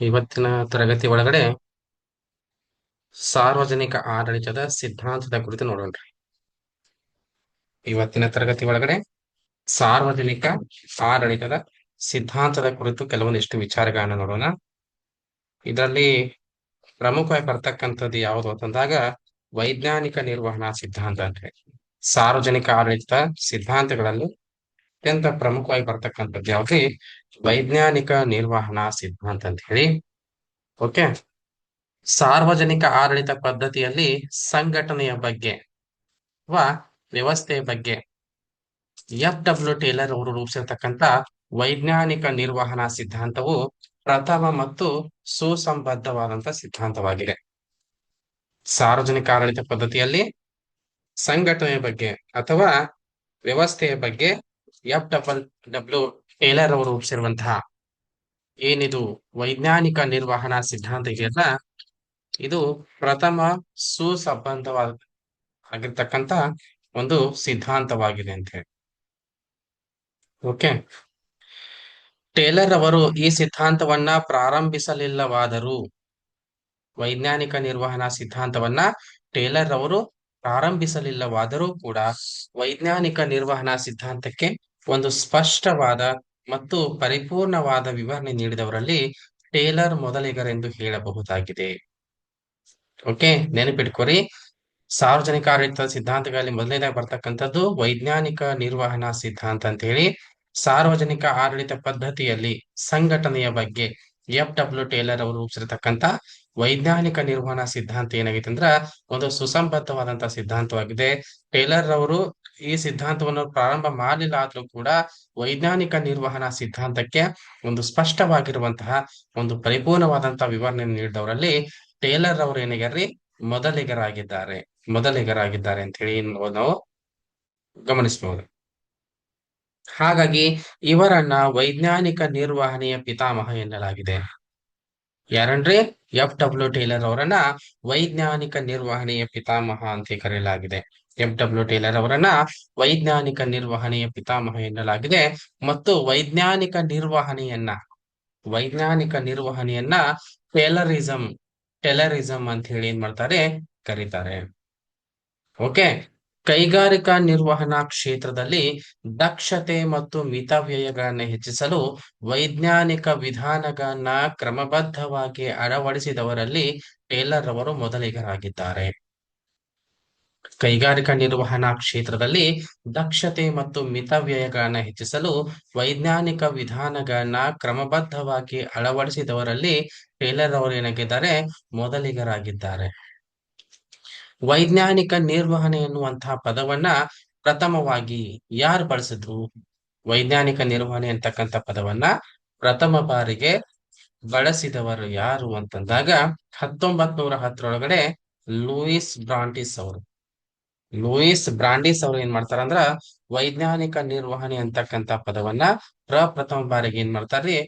ಇವತ್ತಿನ ತರಗತಿ ಒಳಗಡೆ ಸಾರ್ವಜನಿಕ ಆಡಳಿತದ ಸಿದ್ಧಾಂತದ ಕುರಿತು ನೋಡೋಣ್ರಿ. ಇವತ್ತಿನ ತರಗತಿ ಒಳಗಡೆ ಸಾರ್ವಜನಿಕ ಆಡಳಿತದ ಸಿದ್ಧಾಂತದ ಕುರಿತು ಕೆಲವೊಂದಿಷ್ಟು ವಿಚಾರಗಳನ್ನ ನೋಡೋಣ. ಇದರಲ್ಲಿ ಪ್ರಮುಖವಾಗಿ ಬರ್ತಕ್ಕಂಥದ್ದು ಯಾವುದು ಅಂತಂದಾಗ ವೈಜ್ಞಾನಿಕ ನಿರ್ವಹಣಾ ಸಿದ್ಧಾಂತ ಅಂತ ಹೇಳಿ. ಸಾರ್ವಜನಿಕ ಆಡಳಿತ ಸಿದ್ಧಾಂತಗಳಲ್ಲಿ ಅತ್ಯಂತ ಪ್ರಮುಖವಾಗಿ ಬರ್ತಕ್ಕಂಥದ್ದು ಯಾವ್ದು? ವೈಜ್ಞಾನಿಕ ನಿರ್ವಹಣಾ ಸಿದ್ಧಾಂತ ಅಂತ ಹೇಳಿ. ಓಕೆ. ಸಾರ್ವಜನಿಕ ಆಡಳಿತ ಪದ್ಧತಿಯಲ್ಲಿ ಸಂಘಟನೆಯ ಬಗ್ಗೆ ಅಥವಾ ವ್ಯವಸ್ಥೆಯ ಬಗ್ಗೆ FW ಟೇಲರ್ ಅವರು ರೂಪಿಸಿರ್ತಕ್ಕಂಥ ವೈಜ್ಞಾನಿಕ ನಿರ್ವಹಣಾ ಸಿದ್ಧಾಂತವು ಪ್ರಥಮ ಮತ್ತು ಸುಸಂಬದ್ಧವಾದಂತ ಸಿದ್ಧಾಂತವಾಗಿದೆ. ಸಾರ್ವಜನಿಕ ಆಡಳಿತ ಪದ್ಧತಿಯಲ್ಲಿ ಸಂಘಟನೆಯ ಬಗ್ಗೆ ಅಥವಾ ವ್ಯವಸ್ಥೆಯ ಬಗ್ಗೆ FW ಟೇಲರ್ ಅವರು ರೂಪಿಸಿರುವಂತಹ ಏನಿದು ವೈಜ್ಞಾನಿಕ ನಿರ್ವಹಣಾ ಸಿದ್ಧಾಂತ ಇದೆಯಲ್ಲ, ಇದು ಪ್ರಥಮ ಸುಸಂಬದ್ಧವಾಗಿರ್ತಕ್ಕಂಥ ಒಂದು ಸಿದ್ಧಾಂತವಾಗಿದೆ ಅಂತ ಹೇಳಿ. ಓಕೆ. ಟೇಲರ್ ಅವರು ಈ ಸಿದ್ಧಾಂತವನ್ನ ಪ್ರಾರಂಭಿಸಲಿಲ್ಲವಾದರೂ, ವೈಜ್ಞಾನಿಕ ನಿರ್ವಹಣಾ ಸಿದ್ಧಾಂತವನ್ನ ಟೇಲರ್ ಅವರು ಪ್ರಾರಂಭಿಸಲಿಲ್ಲವಾದರೂ ಕೂಡ ವೈಜ್ಞಾನಿಕ ನಿರ್ವಹಣಾ ಸಿದ್ಧಾಂತಕ್ಕೆ ಒಂದು ಸ್ಪಷ್ಟವಾದ ಮತ್ತು ಪರಿಪೂರ್ಣವಾದ ವಿವರಣೆ ನೀಡಿದವರಲ್ಲಿ ಟೇಲರ್ ಮೊದಲಿಗರೆಂದು ಹೇಳಬಹುದಾಗಿದೆ. ಓಕೆ, ನೆನಪಿಟ್ಕೊರಿ. ಸಾರ್ವಜನಿಕ ಆಡಳಿತ ಸಿದ್ಧಾಂತಗಳಲ್ಲಿ ಮೊದಲನೇದಾಗಿ ಬರ್ತಕ್ಕಂಥದ್ದು ವೈಜ್ಞಾನಿಕ ನಿರ್ವಹಣಾ ಸಿದ್ಧಾಂತ ಅಂತ ಹೇಳಿ. ಸಾರ್ವಜನಿಕ ಆಡಳಿತ ಪದ್ಧತಿಯಲ್ಲಿ ಸಂಘಟನೆಯ ಬಗ್ಗೆ FW ಟೇಲರ್ ಅವರು ರೂಪಿಸಿರ್ತಕ್ಕಂಥ ವೈಜ್ಞಾನಿಕ ನಿರ್ವಹಣಾ ಸಿದ್ಧಾಂತ ಏನಾಗಿದೆ ಅಂದ್ರ ಒಂದು ಸುಸಂಬದ್ಧವಾದಂತಹ ಸಿದ್ಧಾಂತವಾಗಿದೆ. ಟೇಲರ್ ಅವರು ಈ ಸಿದ್ಧಾಂತವನ್ನು ಪ್ರಾರಂಭ ಮಾಡಲಿಲ್ಲ ಆದ್ರೂ ಕೂಡ ವೈಜ್ಞಾನಿಕ ನಿರ್ವಹಣಾ ಸಿದ್ಧಾಂತಕ್ಕೆ ಒಂದು ಸ್ಪಷ್ಟವಾಗಿರುವಂತಹ ಒಂದು ಪರಿಪೂರ್ಣವಾದಂತಹ ವಿವರಣೆ ನೀಡಿದವರಲ್ಲಿ ಟೇಲರ್ ಅವರು ಏನಾಗ್ಯಾರ್ರಿ? ಮೊದಲಿಗರಾಗಿದ್ದಾರೆ ಅಂತ ಹೇಳಿ ನಾವು ಗಮನಿಸಬಹುದು. ಹಾಗಾಗಿ ಇವರನ್ನ ವೈಜ್ಞಾನಿಕ ನಿರ್ವಹಣೆಯ ಪಿತಾಮಹ ಎನ್ನಲಾಗಿದೆ. ಯಾರನ್ರಿ? FW ಟೇಲರ್ ಅವರನ್ನ ವೈಜ್ಞಾನಿಕ ನಿರ್ವಹಣೆಯ ಪಿತಾಮಹ ಅಂತ ಕರೆಯಲಾಗಿದೆ. FW ಟೇಲರ್ ಅವರನ್ನ ವೈಜ್ಞಾನಿಕ ನಿರ್ವಹಣೆಯ ಪಿತಾಮಹ ಎನ್ನಲಾಗಿದೆ. ಮತ್ತು ವೈಜ್ಞಾನಿಕ ನಿರ್ವಹಣೆಯನ್ನ ಟೇಲರಿಸಂ ಅಂತ ಹೇಳಿ ಏನ್ ಮಾಡ್ತಾರೆ? ಕರೀತಾರೆ. ಓಕೆ. ಕೈಗಾರಿಕಾ ನಿರ್ವಹಣಾ ಕ್ಷೇತ್ರದಲ್ಲಿ ದಕ್ಷತೆ ಮತ್ತು ಮಿತವ್ಯಯಗಳನ್ನ ಹೆಚ್ಚಿಸಲು ವೈಜ್ಞಾನಿಕ ವಿಧಾನಗಳನ್ನ ಕ್ರಮಬದ್ಧವಾಗಿ ಅಳವಡಿಸಿದವರಲ್ಲಿ ಟೇಲರ್ ಅವರು ಮೊದಲಿಗರಾಗಿದ್ದಾರೆ. ಕೈಗಾರಿಕಾ ನಿರ್ವಹಣಾ ಕ್ಷೇತ್ರದಲ್ಲಿ ದಕ್ಷತೆ ಮತ್ತು ಮಿತವ್ಯಯಗಳನ್ನ ಹೆಚ್ಚಿಸಲು ವೈಜ್ಞಾನಿಕ ವಿಧಾನಗಳನ್ನ ಕ್ರಮಬದ್ಧವಾಗಿ ಅಳವಡಿಸಿದವರಲ್ಲಿ ಟೇಲರ್ ಅವರು ಏನಾಗಿದ್ದಾರೆ? ಮೊದಲಿಗರಾಗಿದ್ದಾರೆ. ವೈಜ್ಞಾನಿಕ ನಿರ್ವಹಣೆ ಎನ್ನುವಂತಹ ಪದವನ್ನ ಪ್ರಥಮವಾಗಿ ಯಾರು ಬಳಸಿದ್ರು? ವೈಜ್ಞಾನಿಕ ನಿರ್ವಹಣೆ ಅಂತಕ್ಕಂಥ ಪದವನ್ನ ಪ್ರಥಮ ಬಾರಿಗೆ ಬಳಸಿದವರು ಯಾರು ಅಂತಂದಾಗ 1910 ಲೂಯಿಸ್ ಬ್ರಾಂಡಿಸ್ ಅವರು ಏನ್ ಮಾಡ್ತಾರಂದ್ರ ವೈಜ್ಞಾನಿಕ ನಿರ್ವಹಣೆ ಅಂತಕ್ಕಂಥ ಪದವನ್ನ ಪ್ರಪ್ರಥಮ ಬಾರಿಗೆ ಏನ್ ಮಾಡ್ತಾರ್ರಿ?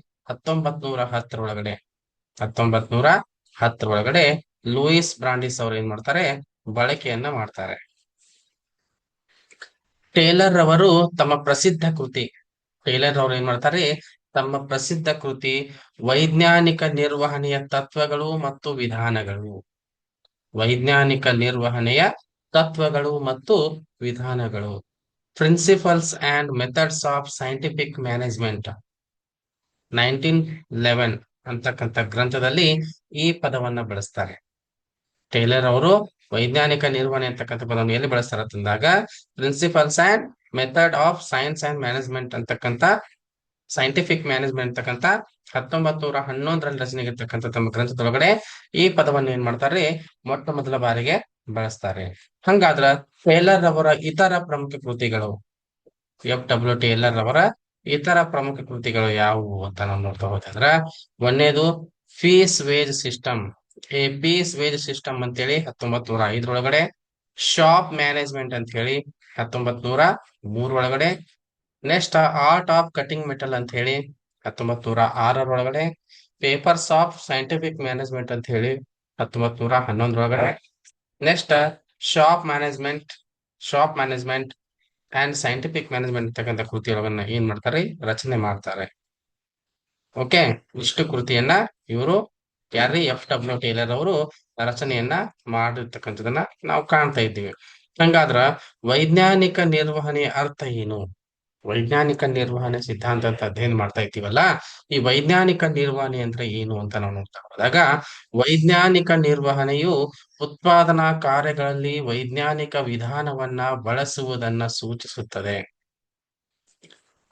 1910 ಲೂಯಿಸ್ ಬ್ರಾಂಡಿಸ್ ಅವರು ಏನ್ ಮಾಡ್ತಾರೆ? ಬಳಕೆಯನ್ನ ಮಾಡ್ತಾರೆ. ಟೇಲರ್ ಅವರು ಏನ್ ಮಾಡ್ತಾರೆ? ತಮ್ಮ ಪ್ರಸಿದ್ಧ ಕೃತಿ ವೈಜ್ಞಾನಿಕ ನಿರ್ವಹಣೆಯ ತತ್ವಗಳು ಮತ್ತು ವಿಧಾನಗಳು principles and methods of scientific management 1911 ಅಂತಕ್ಕಂಥ ಗ್ರಂಥದಲ್ಲಿ ಈ ಪದವನ್ನ ಬಳಸ್ತಾರೆ. ಟೇಲರ್ ಅವರು ವೈಜ್ಞಾನಿಕ ನಿರ್ವಹಣೆ ಅಂತಕ್ಕಂಥ ಪದವನ್ನು ಎಲ್ಲಿ ಬಳಸ್ತಾರ ಅಂತಂದಾಗ principles and method of science and management ಅಂತಕ್ಕಂಥ ಸೈಂಟಿಫಿಕ್ ಮ್ಯಾನೇಜ್ಮೆಂಟ್ ಅಂತಕ್ಕಂಥ 1911 ರಚನೆಗಿರ್ತಕ್ಕಂಥ ತಮ್ಮ ಗ್ರಂಥದೊಳಗಡೆ ಈ ಪದವನ್ನು ಏನ್ ಮಾಡ್ತಾರೆ? ಮೊಟ್ಟ ಮೊದಲ ಬಾರಿಗೆ ಬಳಸ್ತಾರೆ. ಹಂಗಾದ್ರ ಟೇಲರ್ ಅವರ ಇತರ ಪ್ರಮುಖ ಕೃತಿಗಳು, FW ಟೇಲರ್ ಅವರ ಇತರ ಪ್ರಮುಖ ಕೃತಿಗಳು ಯಾವುವು ಅಂತ ನಾವು ನೋಡ್ತಾ ಹೋದ್ರ, ಒಂದನೇದು ಪೀಸ್ ವೇಜ್ ಸಿಸ್ಟಮ್ ಅಂತೇಳಿ 1905 ಶಾಪ್ ಮ್ಯಾನೇಜ್ಮೆಂಟ್ ಅಂತ ಹೇಳಿ 1903 next art of cutting metal ಅಂತ ಹೇಳಿ 1906 ಪೇಪರ್ಸ್ ಆಫ್ ಸೈಂಟಿಫಿಕ್ ಮ್ಯಾನೇಜ್ಮೆಂಟ್ ಅಂತ ಹೇಳಿ 1911 next shop management and scientific management ಅಂತಕ್ಕಂಥ ಕೃತಿಗಳನ್ನ ಏನ್ ಮಾಡ್ತಾರೆ? ರಚನೆ ಮಾಡ್ತಾರೆ. ಓಕೆ, ಇಷ್ಟು ಕೃತಿಯನ್ನ ಇವರು ಯಾರ್ರಿ FW ಟೇಲರ್ ಅವರು ರಚನೆಯನ್ನ ಮಾಡಿರ್ತಕ್ಕಂಥದನ್ನ ನಾವು ಕಾಣ್ತಾ ಇದ್ದೀವಿ. ಹಂಗಾದ್ರ ವೈಜ್ಞಾನಿಕ ನಿರ್ವಹಣೆಯ ಅರ್ಥ ಏನು? ವೈಜ್ಞಾನಿಕ ನಿರ್ವಹಣೆ ಸಿದ್ಧಾಂತ ಅಂತ ಅಧ್ಯಯನ ಮಾಡ್ತಾ ಇದ್ದೀವಲ್ಲ, ಈ ವೈಜ್ಞಾನಿಕ ನಿರ್ವಹಣೆ ಅಂದ್ರೆ ಏನು ಅಂತ ನಾವು ನೋಡ್ತಾ ಹೋದಾಗ, ವೈಜ್ಞಾನಿಕ ನಿರ್ವಹಣೆಯು ಉತ್ಪಾದನಾ ಕಾರ್ಯಗಳಲ್ಲಿ ವೈಜ್ಞಾನಿಕ ವಿಧಾನವನ್ನ ಬಳಸುವುದನ್ನ ಸೂಚಿಸುತ್ತದೆ.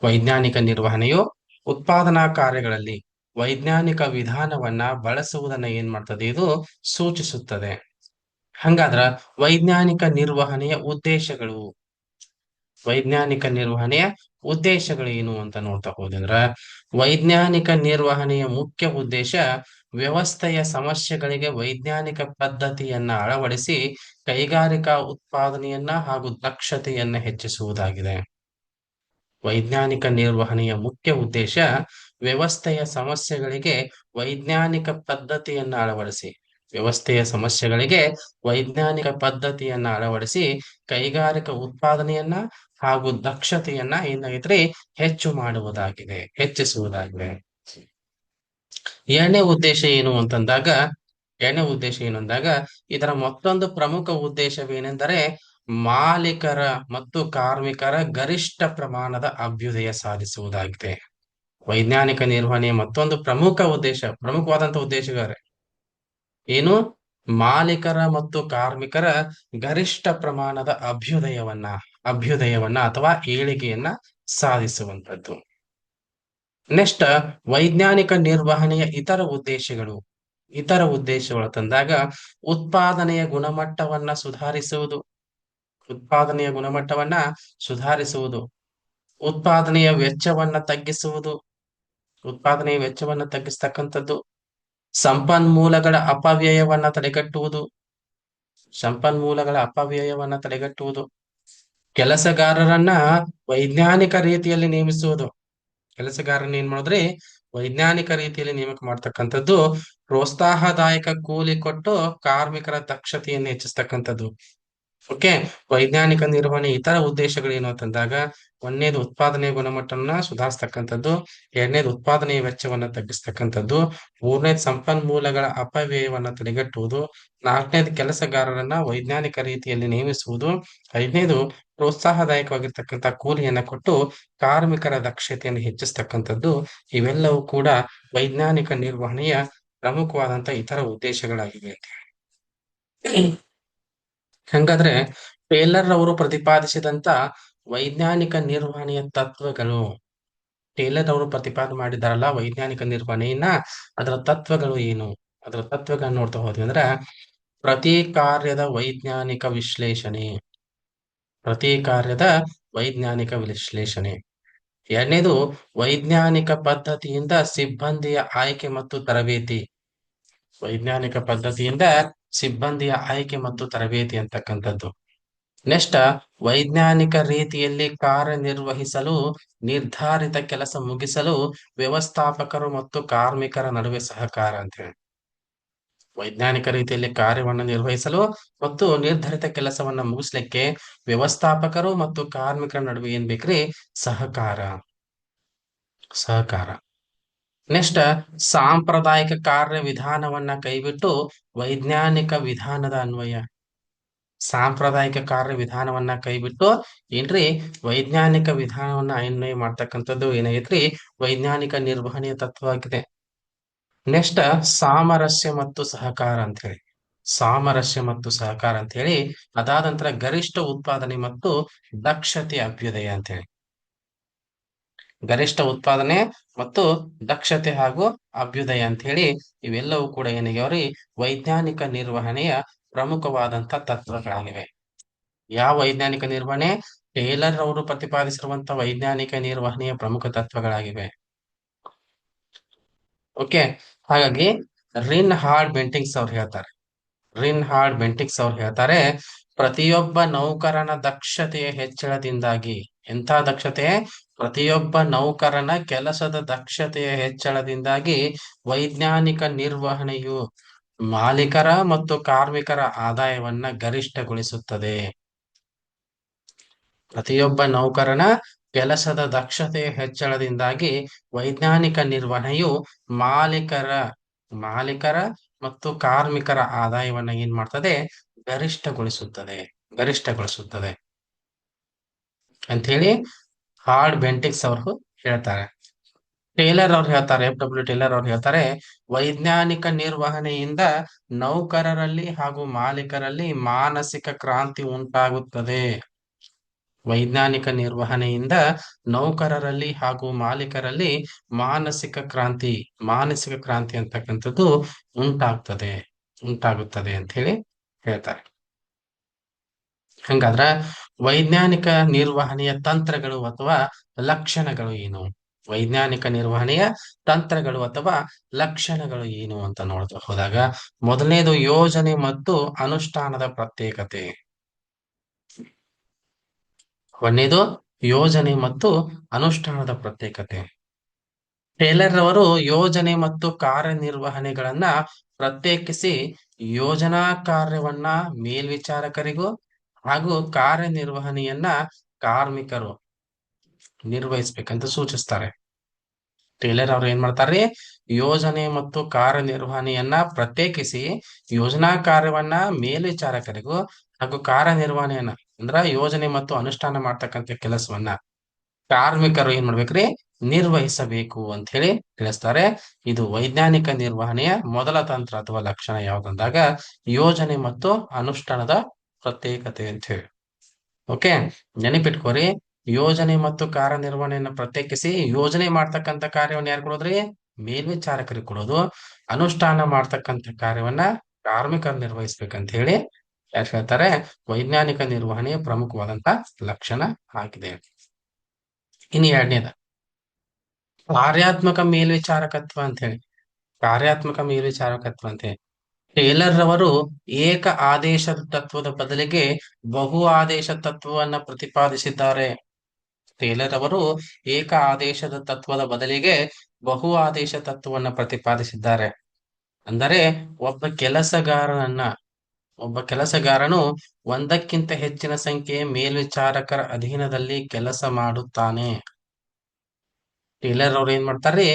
ವೈಜ್ಞಾನಿಕ ನಿರ್ವಹಣೆಯು ಉತ್ಪಾದನಾ ಕಾರ್ಯಗಳಲ್ಲಿ ವೈಜ್ಞಾನಿಕ ವಿಧಾನವನ್ನ ಬಳಸುವುದನ್ನ ಏನ್ ಮಾಡ್ತದೆ, ಇದು ಸೂಚಿಸುತ್ತದೆ. ಹಂಗಾದ್ರ ವೈಜ್ಞಾನಿಕ ನಿರ್ವಹಣೆಯ ಉದ್ದೇಶಗಳು, ವೈಜ್ಞಾನಿಕ ನಿರ್ವಹಣೆಯ ಉದ್ದೇಶಗಳು ಏನು ಅಂತ ನೋಡ್ತಾ ಹೋದಂದ್ರ, ವೈಜ್ಞಾನಿಕ ನಿರ್ವಹಣೆಯ ಮುಖ್ಯ ಉದ್ದೇಶ ವ್ಯವಸ್ಥೆಯ ಸಮಸ್ಯೆಗಳಿಗೆ ವೈಜ್ಞಾನಿಕ ಪದ್ಧತಿಯನ್ನ ಅಳವಡಿಸಿ ಕೈಗಾರಿಕಾ ಉತ್ಪಾದನೆಯನ್ನ ಹಾಗೂ ದಕ್ಷತೆಯನ್ನ ಹೆಚ್ಚಿಸುವುದಾಗಿದೆ. ವೈಜ್ಞಾನಿಕ ನಿರ್ವಹಣೆಯ ಮುಖ್ಯ ಉದ್ದೇಶ ವ್ಯವಸ್ಥೆಯ ಸಮಸ್ಯೆಗಳಿಗೆ ವೈಜ್ಞಾನಿಕ ಪದ್ಧತಿಯನ್ನ ಅಳವಡಿಸಿ, ವ್ಯವಸ್ಥೆಯ ಸಮಸ್ಯೆಗಳಿಗೆ ವೈಜ್ಞಾನಿಕ ಪದ್ಧತಿಯನ್ನ ಅಳವಡಿಸಿ ಕೈಗಾರಿಕಾ ಉತ್ಪಾದನೆಯನ್ನ ಹಾಗೂ ದಕ್ಷತೆಯನ್ನ ಏನಾಗಿದ್ರೆ ಹೆಚ್ಚು ಮಾಡುವುದಾಗಿದೆ, ಹೆಚ್ಚಿಸುವುದಾಗಿದೆ. ಎರಡನೇ ಉದ್ದೇಶ ಏನು ಅಂತಂದಾಗ, ಇದರ ಮತ್ತೊಂದು ಪ್ರಮುಖ ಉದ್ದೇಶವೇನೆಂದರೆ ಮಾಲೀಕರ ಮತ್ತು ಕಾರ್ಮಿಕರ ಗರಿಷ್ಠ ಪ್ರಮಾಣದ ಅಭ್ಯುದಯ ಸಾಧಿಸುವುದಾಗಿದೆ. ವೈಜ್ಞಾನಿಕ ನಿರ್ವಹಣೆಯ ಮತ್ತೊಂದು ಪ್ರಮುಖವಾದಂತಹ ಉದ್ದೇಶಗಾರೆ ಏನು? ಮಾಲೀಕರ ಮತ್ತು ಕಾರ್ಮಿಕರ ಗರಿಷ್ಠ ಪ್ರಮಾಣದ ಅಭ್ಯುದಯವನ್ನ ಅಥವಾ ಏಳಿಗೆಯನ್ನ ಸಾಧಿಸುವಂತದ್ದು. ನೆಕ್ಸ್ಟ್, ವೈಜ್ಞಾನಿಕ ನಿರ್ವಹಣೆಯ ಇತರ ಉದ್ದೇಶಗಳು ತಂದಾಗ ಉತ್ಪಾದನೆಯ ಗುಣಮಟ್ಟವನ್ನ ಸುಧಾರಿಸುವುದು, ಉತ್ಪಾದನೆಯ ವೆಚ್ಚವನ್ನ ತಗ್ಗಿಸ್ತಕ್ಕಂಥದ್ದು, ಸಂಪನ್ಮೂಲಗಳ ಅಪವ್ಯಯವನ್ನ ತಡೆಗಟ್ಟುವುದು, ಕೆಲಸಗಾರರನ್ನ ವೈಜ್ಞಾನಿಕ ರೀತಿಯಲ್ಲಿ ನೇಮಿಸುವುದು. ಕೆಲಸಗಾರನ ಏನ್ ಮಾಡಿದ್ರೆ ವೈಜ್ಞಾನಿಕ ರೀತಿಯಲ್ಲಿ ನೇಮಕ ಮಾಡ್ತಕ್ಕಂಥದ್ದು, ಪ್ರೋತ್ಸಾಹದಾಯಕ ಕೂಲಿ ಕೊಟ್ಟು ಕಾರ್ಮಿಕರ ದಕ್ಷತೆಯನ್ನು ಹೆಚ್ಚಿಸ್ತಕ್ಕಂಥದ್ದು. ಓಕೆ, ವೈಜ್ಞಾನಿಕ ನಿರ್ವಹಣೆ ಇತರ ಉದ್ದೇಶಗಳೇನು ಅಂತಂದಾಗ, ಒಂದನೇದು ಉತ್ಪಾದನೆಯ ಗುಣಮಟ್ಟವನ್ನ ಸುಧಾರಿಸ್ತಕ್ಕಂಥದ್ದು, ಎರಡನೇದು ಉತ್ಪಾದನೆಯ ವೆಚ್ಚವನ್ನ ತಗ್ಗಿಸ್ತಕ್ಕಂಥದ್ದು, ಮೂರನೇದು ಸಂಪನ್ಮೂಲಗಳ ಅಪವ್ಯಯವನ್ನ ತಡೆಗಟ್ಟುವುದು, ನಾಲ್ಕನೇದು ಕೆಲಸಗಾರರನ್ನ ವೈಜ್ಞಾನಿಕ ರೀತಿಯಲ್ಲಿ ನೇಮಿಸುವುದು, ಐದನೇದು ಪ್ರೋತ್ಸಾಹದಾಯಕವಾಗಿರ್ತಕ್ಕಂಥ ಕೂಲಿಯನ್ನ ಕೊಟ್ಟು ಕಾರ್ಮಿಕರ ದಕ್ಷತೆಯನ್ನು ಹೆಚ್ಚಿಸ್ತಕ್ಕಂಥದ್ದು. ಇವೆಲ್ಲವೂ ಕೂಡ ವೈಜ್ಞಾನಿಕ ನಿರ್ವಹಣೆಯ ಪ್ರಮುಖವಾದಂತ ಇತರ ಉದ್ದೇಶಗಳಾಗಿವೆ. ಹಾಗಾದ್ರೆ ಟೇಲರ್ ಅವರು ಪ್ರತಿಪಾದಿಸಿದಂತ ವೈಜ್ಞಾನಿಕ ನಿರ್ವಹಣೆಯ ತತ್ವಗಳು, ಟೇಲರ್ ಅವರು ಪ್ರತಿಪಾದನೆ ಮಾಡಿದಾರಲ್ಲ ವೈಜ್ಞಾನಿಕ ನಿರ್ವಹಣೆಯನ್ನ, ಅದರ ತತ್ವಗಳು ಏನು? ಅದರ ತತ್ವಗಳನ್ನ ನೋಡ್ತಾ ಹೋದ್ವಿ ಅಂದ್ರ, ಪ್ರತಿ ಕಾರ್ಯದ ವೈಜ್ಞಾನಿಕ ವಿಶ್ಲೇಷಣೆ. ಎರಡನೇದು ವೈಜ್ಞಾನಿಕ ಪದ್ಧತಿಯಿಂದ ಸಿಬ್ಬಂದಿಯ ಆಯ್ಕೆ ಮತ್ತು ತರಬೇತಿ ಅಂತಕ್ಕಂಥದ್ದು. ನೆಕ್ಸ್ಟ್, ವೈಜ್ಞಾನಿಕ ರೀತಿಯಲ್ಲಿ ಕಾರ್ಯನಿರ್ವಹಿಸಲು ನಿರ್ಧಾರಿತ ಕೆಲಸ ಮುಗಿಸಲು ವ್ಯವಸ್ಥಾಪಕರು ಮತ್ತು ಕಾರ್ಮಿಕರ ನಡುವೆ ಸಹಕಾರ ಅಂತ ಹೇಳಿ. ವೈಜ್ಞಾನಿಕ ರೀತಿಯಲ್ಲಿ ಕಾರ್ಯವನ್ನು ನಿರ್ವಹಿಸಲು ಮತ್ತು ನಿರ್ಧರಿತ ಕೆಲಸವನ್ನ ಮುಗಿಸ್ಲಿಕ್ಕೆ ವ್ಯವಸ್ಥಾಪಕರು ಮತ್ತು ಕಾರ್ಮಿಕರ ನಡುವೆ ಏನ್ ಬೇಕ್ರಿ? ಸಹಕಾರ. ನೆಕ್ಸ್ಟ್, ಸಾಂಪ್ರದಾಯಿಕ ಕಾರ್ಯ ವಿಧಾನವನ್ನ ಕೈಬಿಟ್ಟು ವೈಜ್ಞಾನಿಕ ವಿಧಾನದ ಅನ್ವಯ. ಏನ್ರಿ? ವೈಜ್ಞಾನಿಕ ವಿಧಾನವನ್ನ ಅನ್ವಯ ಮಾಡ್ತಕ್ಕಂಥದ್ದು ಏನಾಗೈತ್ರಿ? ವೈಜ್ಞಾನಿಕ ನಿರ್ವಹಣೆಯ ತತ್ವ ಆಗಿದೆ. ನೆಕ್ಸ್ಟ್, ಸಾಮರಸ್ಯ ಮತ್ತು ಸಹಕಾರ ಅಂತ ಹೇಳಿ, ಅದಾದ ನಂತರ ಗರಿಷ್ಠ ಉತ್ಪಾದನೆ ಮತ್ತು ದಕ್ಷತೆ ಅಭ್ಯುದಯ ಅಂತ ಹೇಳಿ. ಗರಿಷ್ಠ ಉತ್ಪಾದನೆ ಮತ್ತು ದಕ್ಷತೆ ಹಾಗೂ ಅಭ್ಯುದಯ ಅಂತ ಹೇಳಿ ಇವೆಲ್ಲವೂ ಕೂಡ ಏನಾಗ್ಯಾವ್ರಿ? ವೈಜ್ಞಾನಿಕ ನಿರ್ವಹಣೆಯ ಪ್ರಮುಖವಾದಂತ ತತ್ವಗಳಾಗಿವೆ. ಯಾವ ವೈಜ್ಞಾನಿಕ ನಿರ್ವಹಣೆ? ಟೇಲರ್ ಅವರು ಪ್ರತಿಪಾದಿಸಿರುವಂತ ವೈಜ್ಞಾನಿಕ ನಿರ್ವಹಣೆಯ ಪ್ರಮುಖ ತತ್ವಗಳಾಗಿವೆ. ಓಕೆ, ಹಾಗಾಗಿ ರಿನ್ ಹಾರ್ಡ್ ಬೆಂಟಿಂಗ್ಸ್ ಅವ್ರು ಹೇಳ್ತಾರೆ, ಪ್ರತಿಯೊಬ್ಬ ನೌಕರನ ದಕ್ಷತೆಯ ಹೆಚ್ಚಳದಿಂದಾಗಿ, ಎಂಥ ದಕ್ಷತೆ? ಪ್ರತಿಯೊಬ್ಬ ನೌಕರನ ಕೆಲಸದ ದಕ್ಷತೆಯ ಹೆಚ್ಚಳದಿಂದಾಗಿ ವೈಜ್ಞಾನಿಕ ನಿರ್ವಹಣೆಯು ಮಾಲೀಕರ ಮತ್ತು ಕಾರ್ಮಿಕರ ಆದಾಯವನ್ನ ಗರಿಷ್ಠಗೊಳಿಸುತ್ತದೆ. ಪ್ರತಿಯೊಬ್ಬ ನೌಕರನ ಕೆಲಸದ ದಕ್ಷತೆ ಹೆಚ್ಚಳದಿಂದಾಗಿ ವೈಜ್ಞಾನಿಕ ನಿರ್ವಹಣೆಯು ಮಾಲೀಕರ ಮಾಲೀಕರ ಮತ್ತು ಕಾರ್ಮಿಕರ ಆದಾಯವನ್ನ ಏನ್ ಮಾಡ್ತದೆ? ಗರಿಷ್ಠಗೊಳಿಸುತ್ತದೆ ಗರಿಷ್ಠಗೊಳಿಸುತ್ತದೆ ಅಂತ ಹೇಳಿ ಹಾರ್ಡ್ ಬೆಂಟಿಕ್ಸ್ ಅವರು ಹೇಳ್ತಾರೆ. ಟೇಲರ್ ಅವ್ರು ಹೇಳ್ತಾರೆ, FW ಟೇಲರ್ ಅವ್ರು ಹೇಳ್ತಾರೆ, ವೈಜ್ಞಾನಿಕ ನಿರ್ವಹಣೆಯಿಂದ ನೌಕರರಲ್ಲಿ ಹಾಗೂ ಮಾಲೀಕರಲ್ಲಿ ಮಾನಸಿಕ ಕ್ರಾಂತಿ ಉಂಟಾಗುತ್ತದೆ. ವೈಜ್ಞಾನಿಕ ನಿರ್ವಹಣೆಯಿಂದ ನೌಕರರಲ್ಲಿ ಹಾಗೂ ಮಾಲೀಕರಲ್ಲಿ ಮಾನಸಿಕ ಕ್ರಾಂತಿ ಅಂತಕ್ಕಂಥದ್ದು ಉಂಟಾಗ್ತದೆ ಉಂಟಾಗುತ್ತದೆ ಅಂತ ಹೇಳಿ ಹೇಳ್ತಾರೆ. ಹಂಗಾದ್ರ ವೈಜ್ಞಾನಿಕ ನಿರ್ವಹಣೆಯ ತಂತ್ರಗಳು ಅಥವಾ ಲಕ್ಷಣಗಳು ಏನು? ವೈಜ್ಞಾನಿಕ ನಿರ್ವಹಣೆಯ ತಂತ್ರಗಳು ಅಥವಾ ಲಕ್ಷಣಗಳು ಏನು ಅಂತ ನೋಡ್ತಾ ಹೋದಾಗ, ಮೊದಲನೇದು ಯೋಜನೆ ಮತ್ತು ಅನುಷ್ಠಾನದ ಪ್ರತ್ಯೇಕತೆ. ಒಂದನೇದು ಯೋಜನೆ ಮತ್ತು ಅನುಷ್ಠಾನದ ಪ್ರತ್ಯೇಕತೆ. ಟೇಲರ್ ಅವರು ಯೋಜನೆ ಮತ್ತು ಕಾರ್ಯನಿರ್ವಹಣೆಗಳನ್ನ ಪ್ರತ್ಯೇಕಿಸಿ ಯೋಜನಾ ಕಾರ್ಯವನ್ನ ಮೇಲ್ವಿಚಾರಕರಿಗೂ ಹಾಗೂ ಕಾರ್ಯನಿರ್ವಹಣೆಯನ್ನ ಕಾರ್ಮಿಕರು ನಿರ್ವಹಿಸ್ಬೇಕಂತ ಸೂಚಿಸ್ತಾರೆ. ಟೇಲರ್ ಅವ್ರು ಏನ್ ಮಾಡ್ತಾರೆ? ಯೋಜನೆ ಮತ್ತು ಕಾರ್ಯನಿರ್ವಹಣೆಯನ್ನ ಪ್ರತ್ಯೇಕಿಸಿ ಯೋಜನಾ ಕಾರ್ಯವನ್ನ ಮೇಲ್ವಿಚಾರಕರಿಗೂ ಹಾಗೂ ಕಾರ್ಯನಿರ್ವಹಣೆಯನ್ನ ಅಂದ್ರ ಯೋಜನೆ ಮತ್ತು ಅನುಷ್ಠಾನ ಮಾಡ್ತಕ್ಕಂಥ ಕೆಲಸವನ್ನ ಕಾರ್ಮಿಕರು ಏನ್ ಮಾಡ್ಬೇಕ್ರಿ? ನಿರ್ವಹಿಸಬೇಕು ಅಂತ ಹೇಳಿ ತಿಳಿಸ್ತಾರೆ. ಇದು ವೈಜ್ಞಾನಿಕ ನಿರ್ವಹಣೆಯ ಮೊದಲ ತಂತ್ರ ಅಥವಾ ಲಕ್ಷಣ ಯಾವ್ದಂದಾಗ ಯೋಜನೆ ಮತ್ತು ಅನುಷ್ಠಾನದ ಪ್ರತ್ಯೇಕತೆ ಅಂತ ಹೇಳಿ. ಓಕೆ, ನೆನಪಿಟ್ಕೋರಿ. ಯೋಜನೆ ಮತ್ತು ಕಾರ್ಯನಿರ್ವಹಣೆಯನ್ನ ಪ್ರತ್ಯೇಕಿಸಿ ಯೋಜನೆ ಮಾಡ್ತಕ್ಕಂಥ ಕಾರ್ಯವನ್ನ ಯಾರು ಕೊಡೋದ್ರಿ? ಮೇಲ್ವಿಚಾರಕರಿಗೆ ಕೊಡೋದು. ಅನುಷ್ಠಾನ ಮಾಡ್ತಕ್ಕಂಥ ಕಾರ್ಯವನ್ನ ಕಾರ್ಮಿಕರು ನಿರ್ವಹಿಸ್ಬೇಕಂತ ಹೇಳಿ ಯಾರು ಹೇಳ್ತಾರೆ? ವೈಜ್ಞಾನಿಕ ನಿರ್ವಹಣೆಯ ಪ್ರಮುಖವಾದಂತ ಲಕ್ಷಣ ಆಗಿದೆ. ಇನ್ನು ಎರಡನೇದ ಕಾರ್ಯಾತ್ಮಕ ಮೇಲ್ವಿಚಾರಕತ್ವ ಅಂತ ಹೇಳಿ. ಕಾರ್ಯಾತ್ಮಕ ಮೇಲ್ವಿಚಾರಕತ್ವ ಅಂತ ಹೇಳಿ ಟೇಲರ್ ರವರು ಏಕ ಆದೇಶದ ತತ್ವದ ಬದಲಿಗೆ ಬಹು ಆದೇಶ ತತ್ವವನ್ನ ಪ್ರತಿಪಾದಿಸಿದ್ದಾರೆ. ಟೇಲರ್ ಅವರು ಏಕ ಆದೇಶದ ತತ್ವದ ಬದಲಿಗೆ ಬಹು ಆದೇಶ ತತ್ವವನ್ನ ಪ್ರತಿಪಾದಿಸಿದ್ದಾರೆ. ಅಂದರೆ ಒಬ್ಬ ಕೆಲಸಗಾರನು ಒಂದಕ್ಕಿಂತ ಹೆಚ್ಚಿನ ಸಂಖ್ಯೆಯ ಮೇಲ್ವಿಚಾರಕರ ಅಧೀನದಲ್ಲಿ ಕೆಲಸ ಮಾಡುತ್ತಾನೆ. ಟೇಲರ್ ಅವ್ರು ಏನ್ ಮಾಡ್ತಾರೆ?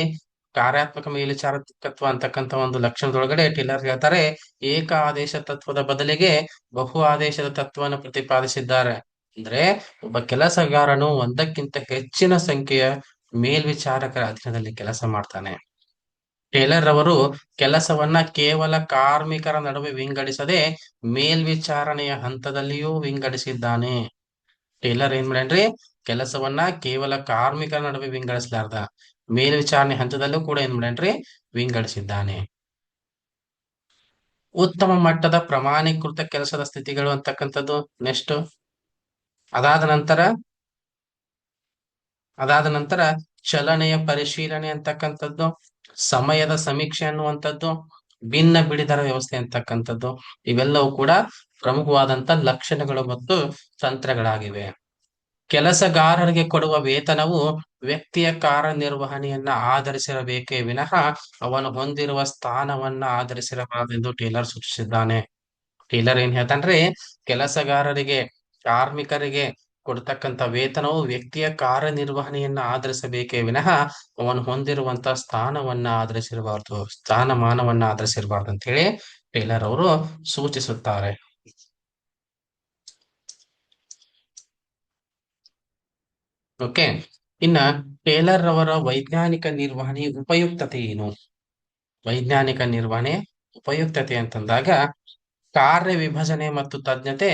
ಕಾರ್ಯಾತ್ಮಕ ಮೇಲ್ವಿಚಾರಕತ್ವ ಅಂತಕ್ಕಂಥ ಒಂದು ಲಕ್ಷಣದೊಳಗಡೆ ಟೇಲರ್ ಹೇಳ್ತಾರೆ, ಏಕ ಆದೇಶ ತತ್ವದ ಬದಲಿಗೆ ಬಹು ಆದೇಶದ ತತ್ವವನ್ನು ಪ್ರತಿಪಾದಿಸಿದ್ದಾರೆ. ಅಂದ್ರೆ ಒಬ್ಬ ಕೆಲಸಗಾರನು ಒಂದಕ್ಕಿಂತ ಹೆಚ್ಚಿನ ಸಂಖ್ಯೆಯ ಮೇಲ್ವಿಚಾರಕರ ಅಧೀನದಲ್ಲಿ ಕೆಲಸ ಮಾಡ್ತಾನೆ. ಟೇಲರ್ ಅವರು ಕೆಲಸವನ್ನ ಕೇವಲ ಕಾರ್ಮಿಕರ ನಡುವೆ ವಿಂಗಡಿಸದೆ ಮೇಲ್ವಿಚಾರಣೆಯ ಹಂತದಲ್ಲಿಯೂ ವಿಂಗಡಿಸಿದ್ದಾನೆ. ಟೇಲರ್ ಏನ್ ಮಾಡ್ಯಾನ್ರಿ? ಕೆಲಸವನ್ನ ಕೇವಲ ಕಾರ್ಮಿಕರ ನಡುವೆ ವಿಂಗಡಿಸಲಾರ್ದ ಮೇಲ್ವಿಚಾರಣೆ ಹಂತದಲ್ಲೂ ಕೂಡ ಏನ್ ಮಾಡ್ಯಾನ್ರಿ? ವಿಂಗಡಿಸಿದ್ದಾನೆ. ಉತ್ತಮ ಮಟ್ಟದ ಪ್ರಮಾಣೀಕೃತ ಕೆಲಸದ ಸ್ಥಿತಿಗಳು ಅಂತಕ್ಕಂಥದ್ದು ನೆಕ್ಸ್ಟ್. ಅದಾದ ನಂತರ ಚಲನೆಯ ಪರಿಶೀಲನೆ ಅಂತಕ್ಕಂಥದ್ದು, ಸಮಯದ ಸಮೀಕ್ಷೆ ಅನ್ನುವಂಥದ್ದು, ಭಿನ್ನ ಬಿಡಿದರ ವ್ಯವಸ್ಥೆ ಅಂತಕ್ಕಂಥದ್ದು, ಇವೆಲ್ಲವೂ ಕೂಡ ಪ್ರಮುಖವಾದಂತ ಲಕ್ಷಣಗಳು ಮತ್ತು ತಂತ್ರಗಳಾಗಿವೆ. ಕೆಲಸಗಾರರಿಗೆ ಕೊಡುವ ವೇತನವು ವ್ಯಕ್ತಿಯ ಕಾರ್ಯನಿರ್ವಹಣೆಯನ್ನ ಆಧರಿಸಿರಬೇಕೇ ವಿನಃ ಅವನು ಹೊಂದಿರುವ ಸ್ಥಾನವನ್ನ ಆಧರಿಸಿರಬಾರದೆಂದು ಟೇಲರ್ ಸೂಚಿಸಿದ್ದಾನೆ. ಟೇಲರ್ ಏನ್ ಹೇಳ್ತಾನ್ರಿ? ಕೆಲಸಗಾರರಿಗೆ, ಕಾರ್ಮಿಕರಿಗೆ ಕೊಡ್ತಕ್ಕಂಥ ವೇತನವು ವ್ಯಕ್ತಿಯ ಕಾರ್ಯನಿರ್ವಹಣೆಯನ್ನ ಆಧರಿಸಬೇಕೇ ವಿನಃ ಅವನು ಹೊಂದಿರುವಂತ ಸ್ಥಾನಮಾನವನ್ನ ಆಧರಿಸಿರಬಾರ್ದು ಅಂತ ಹೇಳಿ ಟೇಲರ್ ಅವರು ಸೂಚಿಸುತ್ತಾರೆ. ಓಕೆ, ಇನ್ನ ಟೇಲರ್ ಅವರ ವೈಜ್ಞಾನಿಕ ನಿರ್ವಹಣೆ ಉಪಯುಕ್ತತೆ ಏನು? ವೈಜ್ಞಾನಿಕ ನಿರ್ವಹಣೆ ಉಪಯುಕ್ತತೆ ಅಂತಂದಾಗ ಕಾರ್ಯ ವಿಭಜನೆ ಮತ್ತು ತಜ್ಞತೆ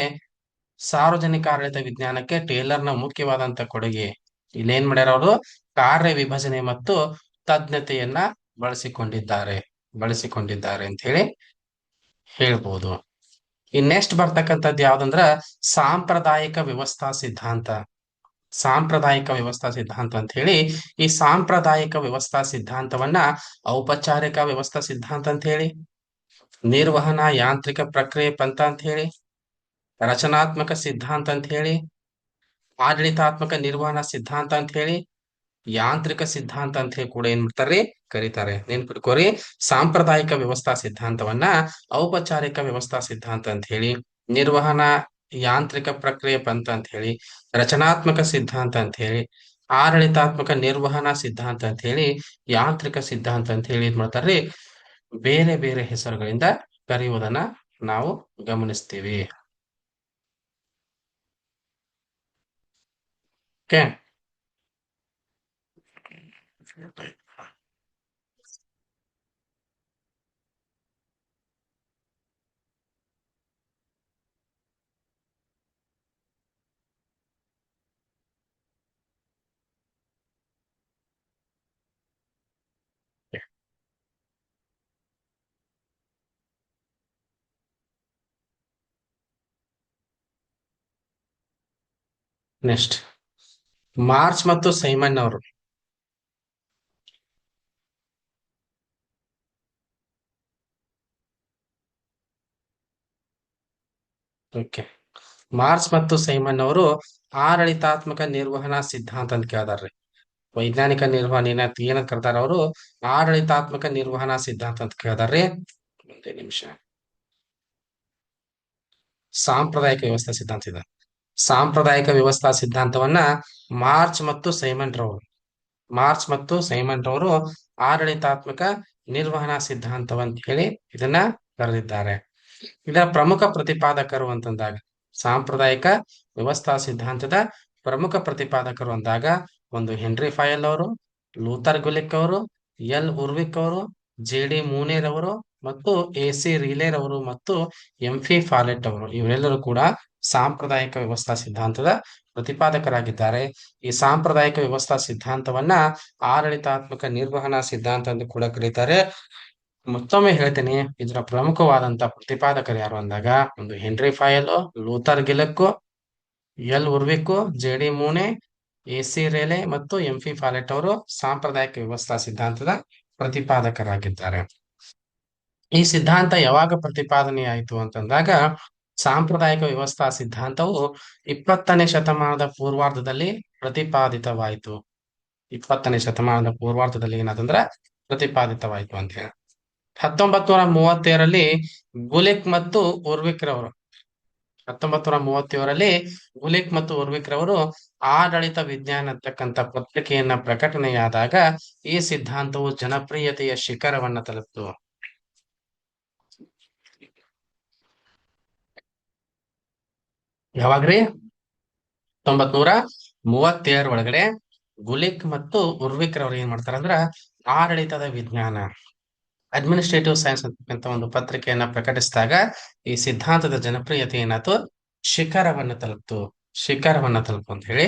ಸಾರ್ವಜನಿಕ ಆಡಳಿತ ವಿಜ್ಞಾನಕ್ಕೆ ಟೇಲರ್ನ ಮುಖ್ಯವಾದಂತ ಕೊಡುಗೆ. ಇಲ್ಲೇನ್ ಮಾಡ್ಯಾರ ಅವರು? ಕಾರ್ಯ ವಿಭಜನೆ ಮತ್ತು ತಜ್ಞತೆಯನ್ನ ಬಳಸಿಕೊಂಡಿದ್ದಾರೆ ಅಂತ ಹೇಳಿ ಹೇಳ್ಬೋದು. ಇನ್ ನೆಕ್ಸ್ಟ್ ಬರ್ತಕ್ಕಂಥದ್ದು ಯಾವ್ದಂದ್ರ ಸಾಂಪ್ರದಾಯಿಕ ವ್ಯವಸ್ಥಾ ಸಿದ್ಧಾಂತ. ಸಾಂಪ್ರದಾಯಿಕ ವ್ಯವಸ್ಥಾ ಸಿದ್ಧಾಂತ ಅಂತ ಹೇಳಿ, ಈ ಸಾಂಪ್ರದಾಯಿಕ ವ್ಯವಸ್ಥಾ ಸಿದ್ಧಾಂತವನ್ನ ಔಪಚಾರಿಕ ವ್ಯವಸ್ಥಾ ಸಿದ್ಧಾಂತ ಅಂತ ಹೇಳಿ, ನಿರ್ವಹಣಾ ಯಾಂತ್ರಿಕ ಪ್ರಕ್ರಿಯೆ ಪಂಥ ಅಂತ ಹೇಳಿ, ರಚನಾತ್ಮಕ ಸಿದ್ಧಾಂತ ಅಂತ ಹೇಳಿ, ಆಡಳಿತಾತ್ಮಕ ನಿರ್ವಹಣಾ ಸಿದ್ಧಾಂತ ಅಂತ ಹೇಳಿ, ಯಾಂತ್ರಿಕ ಸಿದ್ಧಾಂತ ಅಂತ ಹೇಳಿ ಕೂಡ ಏನ್ ಮಾಡ್ತಾರೆ? ಕರೀತಾರೆ. ನೆನ್ಪಿಟ್ಕೋರಿ, ಸಾಂಪ್ರದಾಯಿಕ ವ್ಯವಸ್ಥಾ ಸಿದ್ಧಾಂತವನ್ನ ಔಪಚಾರಿಕ ವ್ಯವಸ್ಥಾ ಸಿದ್ಧಾಂತ ಅಂತ ಹೇಳಿ, ನಿರ್ವಹಣಾ ಯಾಂತ್ರಿಕ ಪ್ರಕ್ರಿಯೆ ಪಂಥ ಅಂತ ಹೇಳಿ, ರಚನಾತ್ಮಕ ಸಿದ್ಧಾಂತ ಅಂತ ಹೇಳಿ, ಆಡಳಿತಾತ್ಮಕ ನಿರ್ವಹಣಾ ಸಿದ್ಧಾಂತ ಅಂತ ಹೇಳಿ, ಯಾಂತ್ರಿಕ ಸಿದ್ಧಾಂತ ಅಂತ ಹೇಳಿ ಏನ್ ಮಾಡ್ತಾರ್ರಿ, ಬೇರೆ ಬೇರೆ ಹೆಸರುಗಳಿಂದ ಕರೆಯುವುದನ್ನ ನಾವು ಗಮನಿಸ್ತೀವಿ. ಓಕೆ. ನೆಕ್ಸ್ಟ್, ಮಾರ್ಚ್ ಮತ್ತು ಸೈಮನ್ ಅವರು. ಓಕೆ. ಮಾರ್ಚ್ ಮತ್ತು ಸೈಮನ್ ಅವರು ಆಡಳಿತಾತ್ಮಕ ನಿರ್ವಹಣಾ ಸಿದ್ಧಾಂತ ಅಂತ ಕೇಳ್ತಾರ್ರಿ. ವೈಜ್ಞಾನಿಕ ನಿರ್ವಹಣೆ ಏನಂತ ಕರ್ತಾರ ಅವರು, ಆಡಳಿತಾತ್ಮಕ ನಿರ್ವಹಣಾ ಸಿದ್ಧಾಂತ ಅಂತ ಕೇಳ್ತಾರ್ರಿ. ಒಂದೇ ನಿಮಿಷ. ಸಾಂಪ್ರದಾಯಿಕ ವ್ಯವಸ್ಥಾ ಸಿದ್ಧಾಂತ ಇದೆ. ಸಾಂಪ್ರದಾಯಿಕ ವ್ಯವಸ್ಥಾ ಸಿದ್ಧಾಂತವನ್ನ ಮಾರ್ಚ್ ಮತ್ತು ಸೈಮನ್ ರವರು ಮಾರ್ಚ್ ಮತ್ತು ಸೈಮನ್ ರವರು ಆಡಳಿತಾತ್ಮಕ ನಿರ್ವಹಣಾ ಸಿದ್ಧಾಂತವಂತ ಹೇಳಿ ಇದನ್ನ ಕರೆದಿದ್ದಾರೆ. ಇದರ ಪ್ರಮುಖ ಪ್ರತಿಪಾದಕರು ಅಂತಂದಾಗ, ಸಾಂಪ್ರದಾಯಿಕ ವ್ಯವಸ್ಥಾ ಸಿದ್ಧಾಂತದ ಪ್ರಮುಖ ಪ್ರತಿಪಾದಕರು ಅಂದಾಗ ಒಂದು ಹೆನ್ರಿ ಫಯಲ್ ಅವರು, ಲೂಥರ್ ಗುಲಿಕ್ ಅವರು, ಎಲ್ ಉರ್ವಿಕ್ ಅವರು, ಜೆ ಡಿ ಮೂನೇರ್ ಅವರು ಮತ್ತು ಎ ಸಿ ರಿಲೇರ್ ಅವರು ಮತ್ತು ಎಂ ಫಿ ಫಾಲೆಟ್ ಅವರು, ಇವರೆಲ್ಲರೂ ಕೂಡ ಸಾಂಪ್ರದಾಯಿಕ ವ್ಯವಸ್ಥಾ ಸಿದ್ಧಾಂತದ ಪ್ರತಿಪಾದಕರಾಗಿದ್ದಾರೆ. ಈ ಸಾಂಪ್ರದಾಯಿಕ ವ್ಯವಸ್ಥಾ ಸಿದ್ಧಾಂತವನ್ನ ಆಡಳಿತಾತ್ಮಕ ನಿರ್ವಹಣಾ ಸಿದ್ಧಾಂತ ಎಂದು ಕೂಡ ಕರೀತಾರೆ. ಮತ್ತೊಮ್ಮೆ ಹೇಳ್ತೇನೆ, ಇದರ ಪ್ರಮುಖವಾದಂತ ಪ್ರತಿಪಾದಕರು ಯಾರು ಅಂದಾಗ ಒಂದು Henry Fayol, Luther Gulick, L Urwick, J D Mooney, A C Reiley ಮತ್ತು ಎಂ ಫಿ ಫಾಲೆಟ್ ಅವರು ಸಾಂಪ್ರದಾಯಿಕ ವ್ಯವಸ್ಥಾ ಸಿದ್ಧಾಂತದ ಪ್ರತಿಪಾದಕರಾಗಿದ್ದಾರೆ. ಈ ಸಿದ್ಧಾಂತ ಯಾವಾಗ ಪ್ರತಿಪಾದನೆಯಾಯಿತು ಅಂತಂದಾಗ, ಸಾಂಪ್ರದಾಯಿಕ ವ್ಯವಸ್ಥಾ ಸಿದ್ಧಾಂತವು 20ನೇ ಶತಮಾನದ ಪೂರ್ವಾರ್ಧದಲ್ಲಿ ಪ್ರತಿಪಾದಿತವಾಯಿತು. 20ನೇ ಶತಮಾನದ ಪೂರ್ವಾರ್ಧದಲ್ಲಿ ಏನಾದಂದ್ರ ಪ್ರತಿಪಾದಿತವಾಯಿತು ಅಂತ ಹೇಳಿ 1937ರಲ್ಲಿ ಗುಲಿಕ್ ಮತ್ತು ಉರ್ವಿಕ್ ರವರು 1937ರಲ್ಲಿ ಗುಲಿಕ್ ಮತ್ತು ಉರ್ವಿಕ್ ರವರು ಆಡಳಿತ ವಿಜ್ಞಾನ ಅಂತಕ್ಕಂಥ ಪತ್ರಿಕೆಯನ್ನ ಪ್ರಕಟಣೆಯಾದಾಗ ಈ ಸಿದ್ಧಾಂತವು ಜನಪ್ರಿಯತೆಯ ಶಿಖರವನ್ನ ತಲುಪಿತು. ಯಾವಾಗ್ರಿ? 1937 ಒಳಗಡೆ ಗುಲಿಕ್ ಮತ್ತು ಉರ್ವಿಕ್ ರವರು ಏನ್ ಮಾಡ್ತಾರಂದ್ರ ಆಡಳಿತದ ವಿಜ್ಞಾನ, ಅಡ್ಮಿನಿಸ್ಟ್ರೇಟಿವ್ ಸೈನ್ಸ್ ಅಂತಕ್ಕಂಥ ಒಂದು ಪತ್ರಿಕೆಯನ್ನ ಪ್ರಕಟಿಸಿದಾಗ ಈ ಸಿದ್ಧಾಂತದ ಜನಪ್ರಿಯತೆ ಏನಾಯ್ತು, ಶಿಖರವನ್ನ ತಲುಪ್ತು ಅಂತ ಹೇಳಿ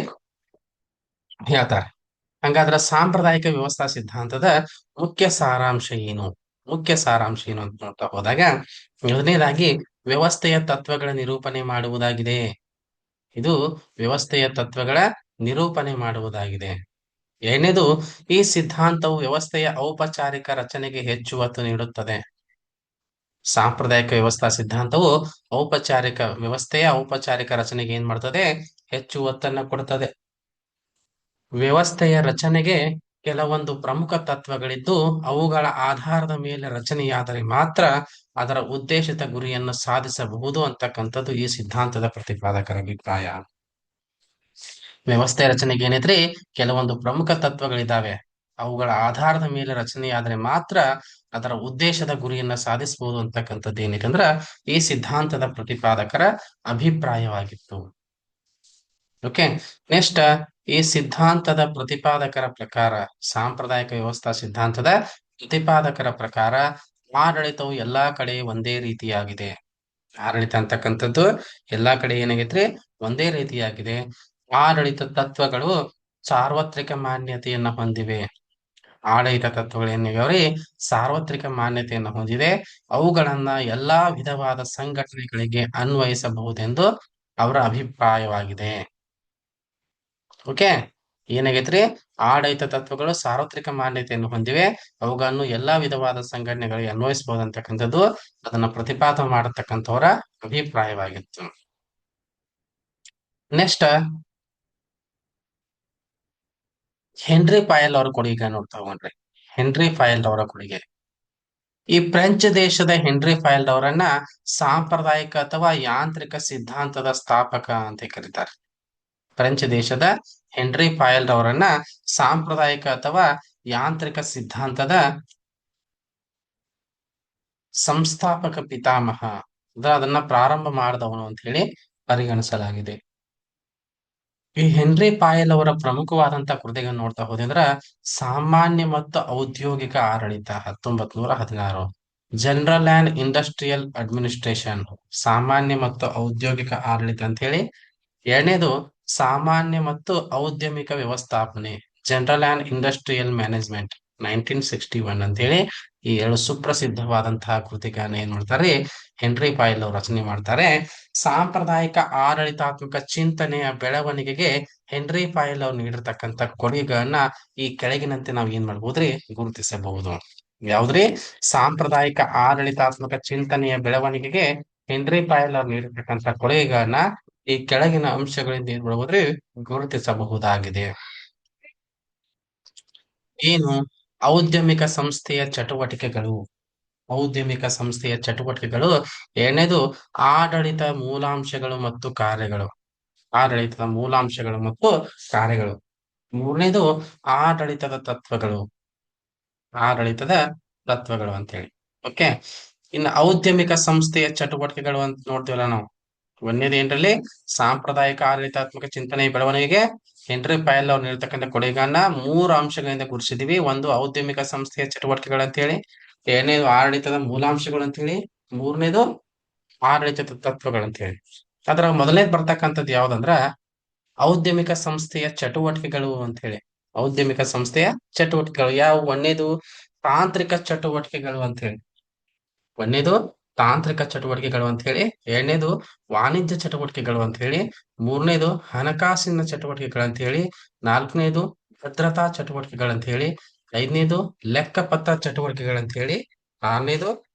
ಹೇಳ್ತಾರೆ. ಹಂಗಾದ್ರ ಸಾಂಪ್ರದಾಯಿಕ ವ್ಯವಸ್ಥಾ ಸಿದ್ಧಾಂತದ ಮುಖ್ಯ ಸಾರಾಂಶ ಏನು ಅಂತ ನೋಡ್ತಾ ಹೋದಾಗ, ಮೊದಲನೇದಾಗಿ ವ್ಯವಸ್ಥೆಯ ತತ್ವಗಳ ನಿರೂಪಣೆ ಮಾಡುವುದಾಗಿದೆ. ಇದು ವ್ಯವಸ್ಥೆಯ ತತ್ವಗಳ ನಿರೂಪಣೆ ಮಾಡುವುದಾಗಿದೆ. ಎರಡನೇದು, ಈ ಸಿದ್ಧಾಂತವು ವ್ಯವಸ್ಥೆಯ ಔಪಚಾರಿಕ ರಚನೆಗೆ ಹೆಚ್ಚು ಒತ್ತು ನೀಡುತ್ತದೆ. ಸಾಂಪ್ರದಾಯಿಕ ವ್ಯವಸ್ಥಾ ಸಿದ್ಧಾಂತವು ವ್ಯವಸ್ಥೆಯ ಔಪಚಾರಿಕ ರಚನೆಗೆ ಏನ್ ಮಾಡ್ತದೆ, ಹೆಚ್ಚು ಒತ್ತನ್ನ ಕೊಡ್ತದೆ. ವ್ಯವಸ್ಥೆಯ ರಚನೆಗೆ ಕೆಲವೊಂದು ಪ್ರಮುಖ ತತ್ವಗಳಿದ್ದು ಅವುಗಳ ಆಧಾರದ ಮೇಲೆ ರಚನೆಯಾದರೆ ಮಾತ್ರ ಅದರ ಉದ್ದೇಶಿತ ಗುರಿಯನ್ನು ಸಾಧಿಸಬಹುದು ಅಂತಕ್ಕಂಥದ್ದು ಈ ಸಿದ್ಧಾಂತದ ಪ್ರತಿಪಾದಕರ ಅಭಿಪ್ರಾಯ. ವ್ಯವಸ್ಥೆ ರಚನೆಗೆ ಏನೈತ್ರಿ, ಕೆಲವೊಂದು ಪ್ರಮುಖ ತತ್ವಗಳಿದಾವೆ, ಅವುಗಳ ಆಧಾರದ ಮೇಲೆ ರಚನೆಯಾದರೆ ಮಾತ್ರ ಅದರ ಉದ್ದೇಶದ ಗುರಿಯನ್ನ ಸಾಧಿಸಬಹುದು ಅಂತಕ್ಕಂಥದ್ದು ಏನೈತೆ ಅಂದ್ರ ಈ ಸಿದ್ಧಾಂತದ ಪ್ರತಿಪಾದಕರ ಅಭಿಪ್ರಾಯವಾಗಿತ್ತು. ಓಕೆ. ನೆಕ್ಸ್ಟ್, ಈ ಸಿದ್ಧಾಂತದ ಪ್ರತಿಪಾದಕರ ಪ್ರಕಾರ, ಸಾಂಪ್ರದಾಯಿಕ ವ್ಯವಸ್ಥಾ ಸಿದ್ಧಾಂತದ ಪ್ರತಿಪಾದಕರ ಪ್ರಕಾರ ಆಡಳಿತವು ಎಲ್ಲಾ ಕಡೆ ಒಂದೇ ರೀತಿಯಾಗಿದೆ. ಆಡಳಿತ ಅಂತಕ್ಕಂಥದ್ದು ಎಲ್ಲಾ ಕಡೆ ಏನಾಗೈತ್ರಿ, ಒಂದೇ ರೀತಿಯಾಗಿದೆ. ಆಡಳಿತ ತತ್ವಗಳು ಸಾರ್ವತ್ರಿಕ ಮಾನ್ಯತೆಯನ್ನ ಹೊಂದಿವೆ. ಆಡಳಿತ ತತ್ವಗಳು ಏನಿವೆ ಸಾರ್ವತ್ರಿಕ ಮಾನ್ಯತೆಯನ್ನು ಹೊಂದಿದೆ. ಅವುಗಳನ್ನ ಎಲ್ಲಾ ವಿಧವಾದ ಸಂಘಟನೆಗಳಿಗೆ ಅನ್ವಯಿಸಬಹುದೆಂದು ಅವರ ಅಭಿಪ್ರಾಯವಾಗಿದೆ. ಓಕೆ. ಏನಾಗೈತ್ರಿ, ಆಡಳಿತ ತತ್ವಗಳು ಸಾರ್ವತ್ರಿಕ ಮಾನ್ಯತೆಯನ್ನು ಹೊಂದಿವೆ, ಅವುಗಳನ್ನು ಎಲ್ಲಾ ವಿಧವಾದ ಸಂಘಟನೆಗಳಿಗೆ ಅನ್ವಯಿಸಬಹುದು ಅಂತಕ್ಕಂಥದ್ದು ಅದನ್ನ ಪ್ರತಿಪಾದನೆ ಮಾಡತಕ್ಕಂಥವರ ಅಭಿಪ್ರಾಯವಾಗಿತ್ತು. ನೆಕ್ಸ್ಟ್, ಹೆನ್ರಿ ಫಯಲ್ ಅವರ ಕೊಡುಗೆ ನೋಡ್ತಾ ಹೋಗ್ರಿ. ಹೆನ್ರಿ ಫಯಲ್ ಅವರ ಕೊಡುಗೆ, ಈ ಫ್ರೆಂಚ್ ದೇಶದ ಹೆನ್ರಿ ಫಯಲ್ ಅವರನ್ನ ಸಾಂಪ್ರದಾಯಿಕ ಅಥವಾ ಯಾಂತ್ರಿಕ ಸಿದ್ಧಾಂತದ ಸ್ಥಾಪಕ ಅಂತ ಕರೀತಾರೆ. ಫ್ರೆಂಚ್ ದೇಶದ ಹೆನ್ರಿ ಫಾಯಲ್ ರವರನ್ನ ಸಾಂಪ್ರದಾಯಿಕ ಅಥವಾ ಯಾಂತ್ರಿಕ ಸಿದ್ಧಾಂತದ ಸಂಸ್ಥಾಪಕ ಪಿತಾಮಹ, ಅದನ್ನ ಪ್ರಾರಂಭ ಮಾಡಿದವನು ಅಂತ ಹೇಳಿ ಪರಿಗಣಿಸಲಾಗಿದೆ. ಈ ಹೆನ್ರಿ ಪಾಯಲ್ ಅವರ ಪ್ರಮುಖವಾದಂತಹ ಕೃತಿಗಳನ್ನ ನೋಡ್ತಾ ಹೋದಂದ್ರ ಸಾಮಾನ್ಯ ಮತ್ತು ಔದ್ಯೋಗಿಕ ಆಡಳಿತ 1916, ಜನರಲ್ ಅಂಡ್ ಇಂಡಸ್ಟ್ರಿಯಲ್ ಅಡ್ಮಿನಿಸ್ಟ್ರೇಷನ್, ಸಾಮಾನ್ಯ ಮತ್ತು ಔದ್ಯೋಗಿಕ ಆಡಳಿತ ಅಂತ ಹೇಳಿ. ಎರಡನೇದು ಸಾಮಾನ್ಯ ಮತ್ತು ಔದ್ಯಮಿಕ ವ್ಯವಸ್ಥಾಪನೆ, ಜನರಲ್ ಅಂಡ್ ಇಂಡಸ್ಟ್ರಿಯಲ್ ಮ್ಯಾನೇಜ್ಮೆಂಟ್, 1961 ಅಂತ ಹೇಳಿ. ಈ ಎರಡು ಸುಪ್ರಸಿದ್ಧವಾದಂತಹ ಕೃತಿಗಳನ್ನ ಏನ್ ಮಾಡ್ತಾರೆ, ಹೆನ್ರಿ ಪಾಯಲ್ ಅವರು ರಚನೆ ಮಾಡ್ತಾರೆ. ಸಾಂಪ್ರದಾಯಿಕ ಆಡಳಿತಾತ್ಮಕ ಚಿಂತನೆಯ ಬೆಳವಣಿಗೆಗೆ ಹೆನ್ರಿ ಪಾಯಲ್ ಅವರು ನೀಡಿರ್ತಕ್ಕಂಥ ಕೊಡುಗೆಗಳನ್ನ ಈ ಕೆಳಗಿನಂತೆ ನಾವು ಏನ್ ಮಾಡ್ಬೋದ್ರಿ, ಗುರುತಿಸಬಹುದು. ಯಾವ್ದ್ರಿ? ಸಾಂಪ್ರದಾಯಿಕ ಆಡಳಿತಾತ್ಮಕ ಚಿಂತನೆಯ ಬೆಳವಣಿಗೆಗೆ ಹೆನ್ರಿ ಪಾಯಲ್ ಅವರು ನೀಡಿರ್ತಕ್ಕಂಥ ಕೊಡುಗೆಗಳನ್ನ ಈ ಕೆಳಗಿನ ಅಂಶಗಳಿಂದ ಏನ್ ಮಾಡ್ಬೋದ್ರಿ, ಗುರುತಿಸಬಹುದಾಗಿದೆ. ಏನು? ಔದ್ಯಮಿಕ ಸಂಸ್ಥೆಯ ಚಟುವಟಿಕೆಗಳು. ಔದ್ಯಮಿಕ ಸಂಸ್ಥೆಯ ಚಟುವಟಿಕೆಗಳು. ಎರಡನೇದು ಆಡಳಿತ ಮೂಲಾಂಶಗಳು ಮತ್ತು ಕಾರ್ಯಗಳು. ಆಡಳಿತದ ಮೂಲಾಂಶಗಳು ಮತ್ತು ಕಾರ್ಯಗಳು. ಮೂರನೇದು ಆಡಳಿತದ ತತ್ವಗಳು. ಆಡಳಿತದ ತತ್ವಗಳು ಅಂತ ಹೇಳಿ. ಓಕೆ. ಇನ್ನು ಔದ್ಯಮಿಕ ಸಂಸ್ಥೆಯ ಚಟುವಟಿಕೆಗಳು ಅಂತ ನೋಡ್ತೀವಲ್ಲ ನಾವು. ಒಂದನೇದು ಏನ್ರಲ್ಲಿ? ಸಾಂಪ್ರದಾಯಿಕ ಆಡಳಿತಾತ್ಮಕ ಚಿಂತನೆ ಬೆಳವಣಿಗೆಗೆ ಹೆನ್ರಿ ಪಾಯಲ್ ಅವ್ರು ನೀಡ್ತಕ್ಕಂಥ ಕೊಡುಗೆಗಳನ್ನ ಮೂರು ಅಂಶಗಳಿಂದ ಗುರುತಿಸಿದೀವಿ. ಒಂದು ಔದ್ಯಮಿಕ ಸಂಸ್ಥೆಯ ಚಟುವಟಿಕೆಗಳು ಅಂತ ಹೇಳಿ, ಎರಡನೇದು ಆಡಳಿತದ ಮೂಲಾಂಶಗಳು ಅಂತ ಹೇಳಿ, ಮೂರನೇದು ಆಡಳಿತದ ತತ್ವಗಳು ಅಂತ ಹೇಳಿ. ಅದ್ರ ಮೊದಲನೇದು ಬರ್ತಕ್ಕಂಥದ್ದು ಯಾವ್ದಂದ್ರ ಔದ್ಯಮಿಕ ಸಂಸ್ಥೆಯ ಚಟುವಟಿಕೆಗಳು ಅಂತ ಹೇಳಿ. ಔದ್ಯಮಿಕ ಸಂಸ್ಥೆಯ ಚಟುವಟಿಕೆಗಳು ಯಾವ? ಒಂದನೇದು ತಾಂತ್ರಿಕ ಚಟುವಟಿಕೆಗಳು ಅಂತ ಹೇಳಿ. ಒಂದನೇದು ತಾಂತ್ರಿಕ ಚಟುವಟಿಕೆಗಳು ಅಂತ ಹೇಳಿ, ಎರಡನೇದು ವಾಣಿಜ್ಯ ಚಟುವಟಿಕೆಗಳು ಅಂತ ಹೇಳಿ, ಮೂರನೇದು ಹಣಕಾಸಿನ ಚಟುವಟಿಕೆಗಳು ಅಂತ ಹೇಳಿ, ನಾಲ್ಕನೇದು ಭದ್ರತಾ ಚಟುವಟಿಕೆಗಳಂತ ಹೇಳಿ, ಐದನೇದು ಲೆಕ್ಕಪತ್ರ ಚಟುವಟಿಕೆಗಳಂತ ಹೇಳಿ, ಆರನೇದು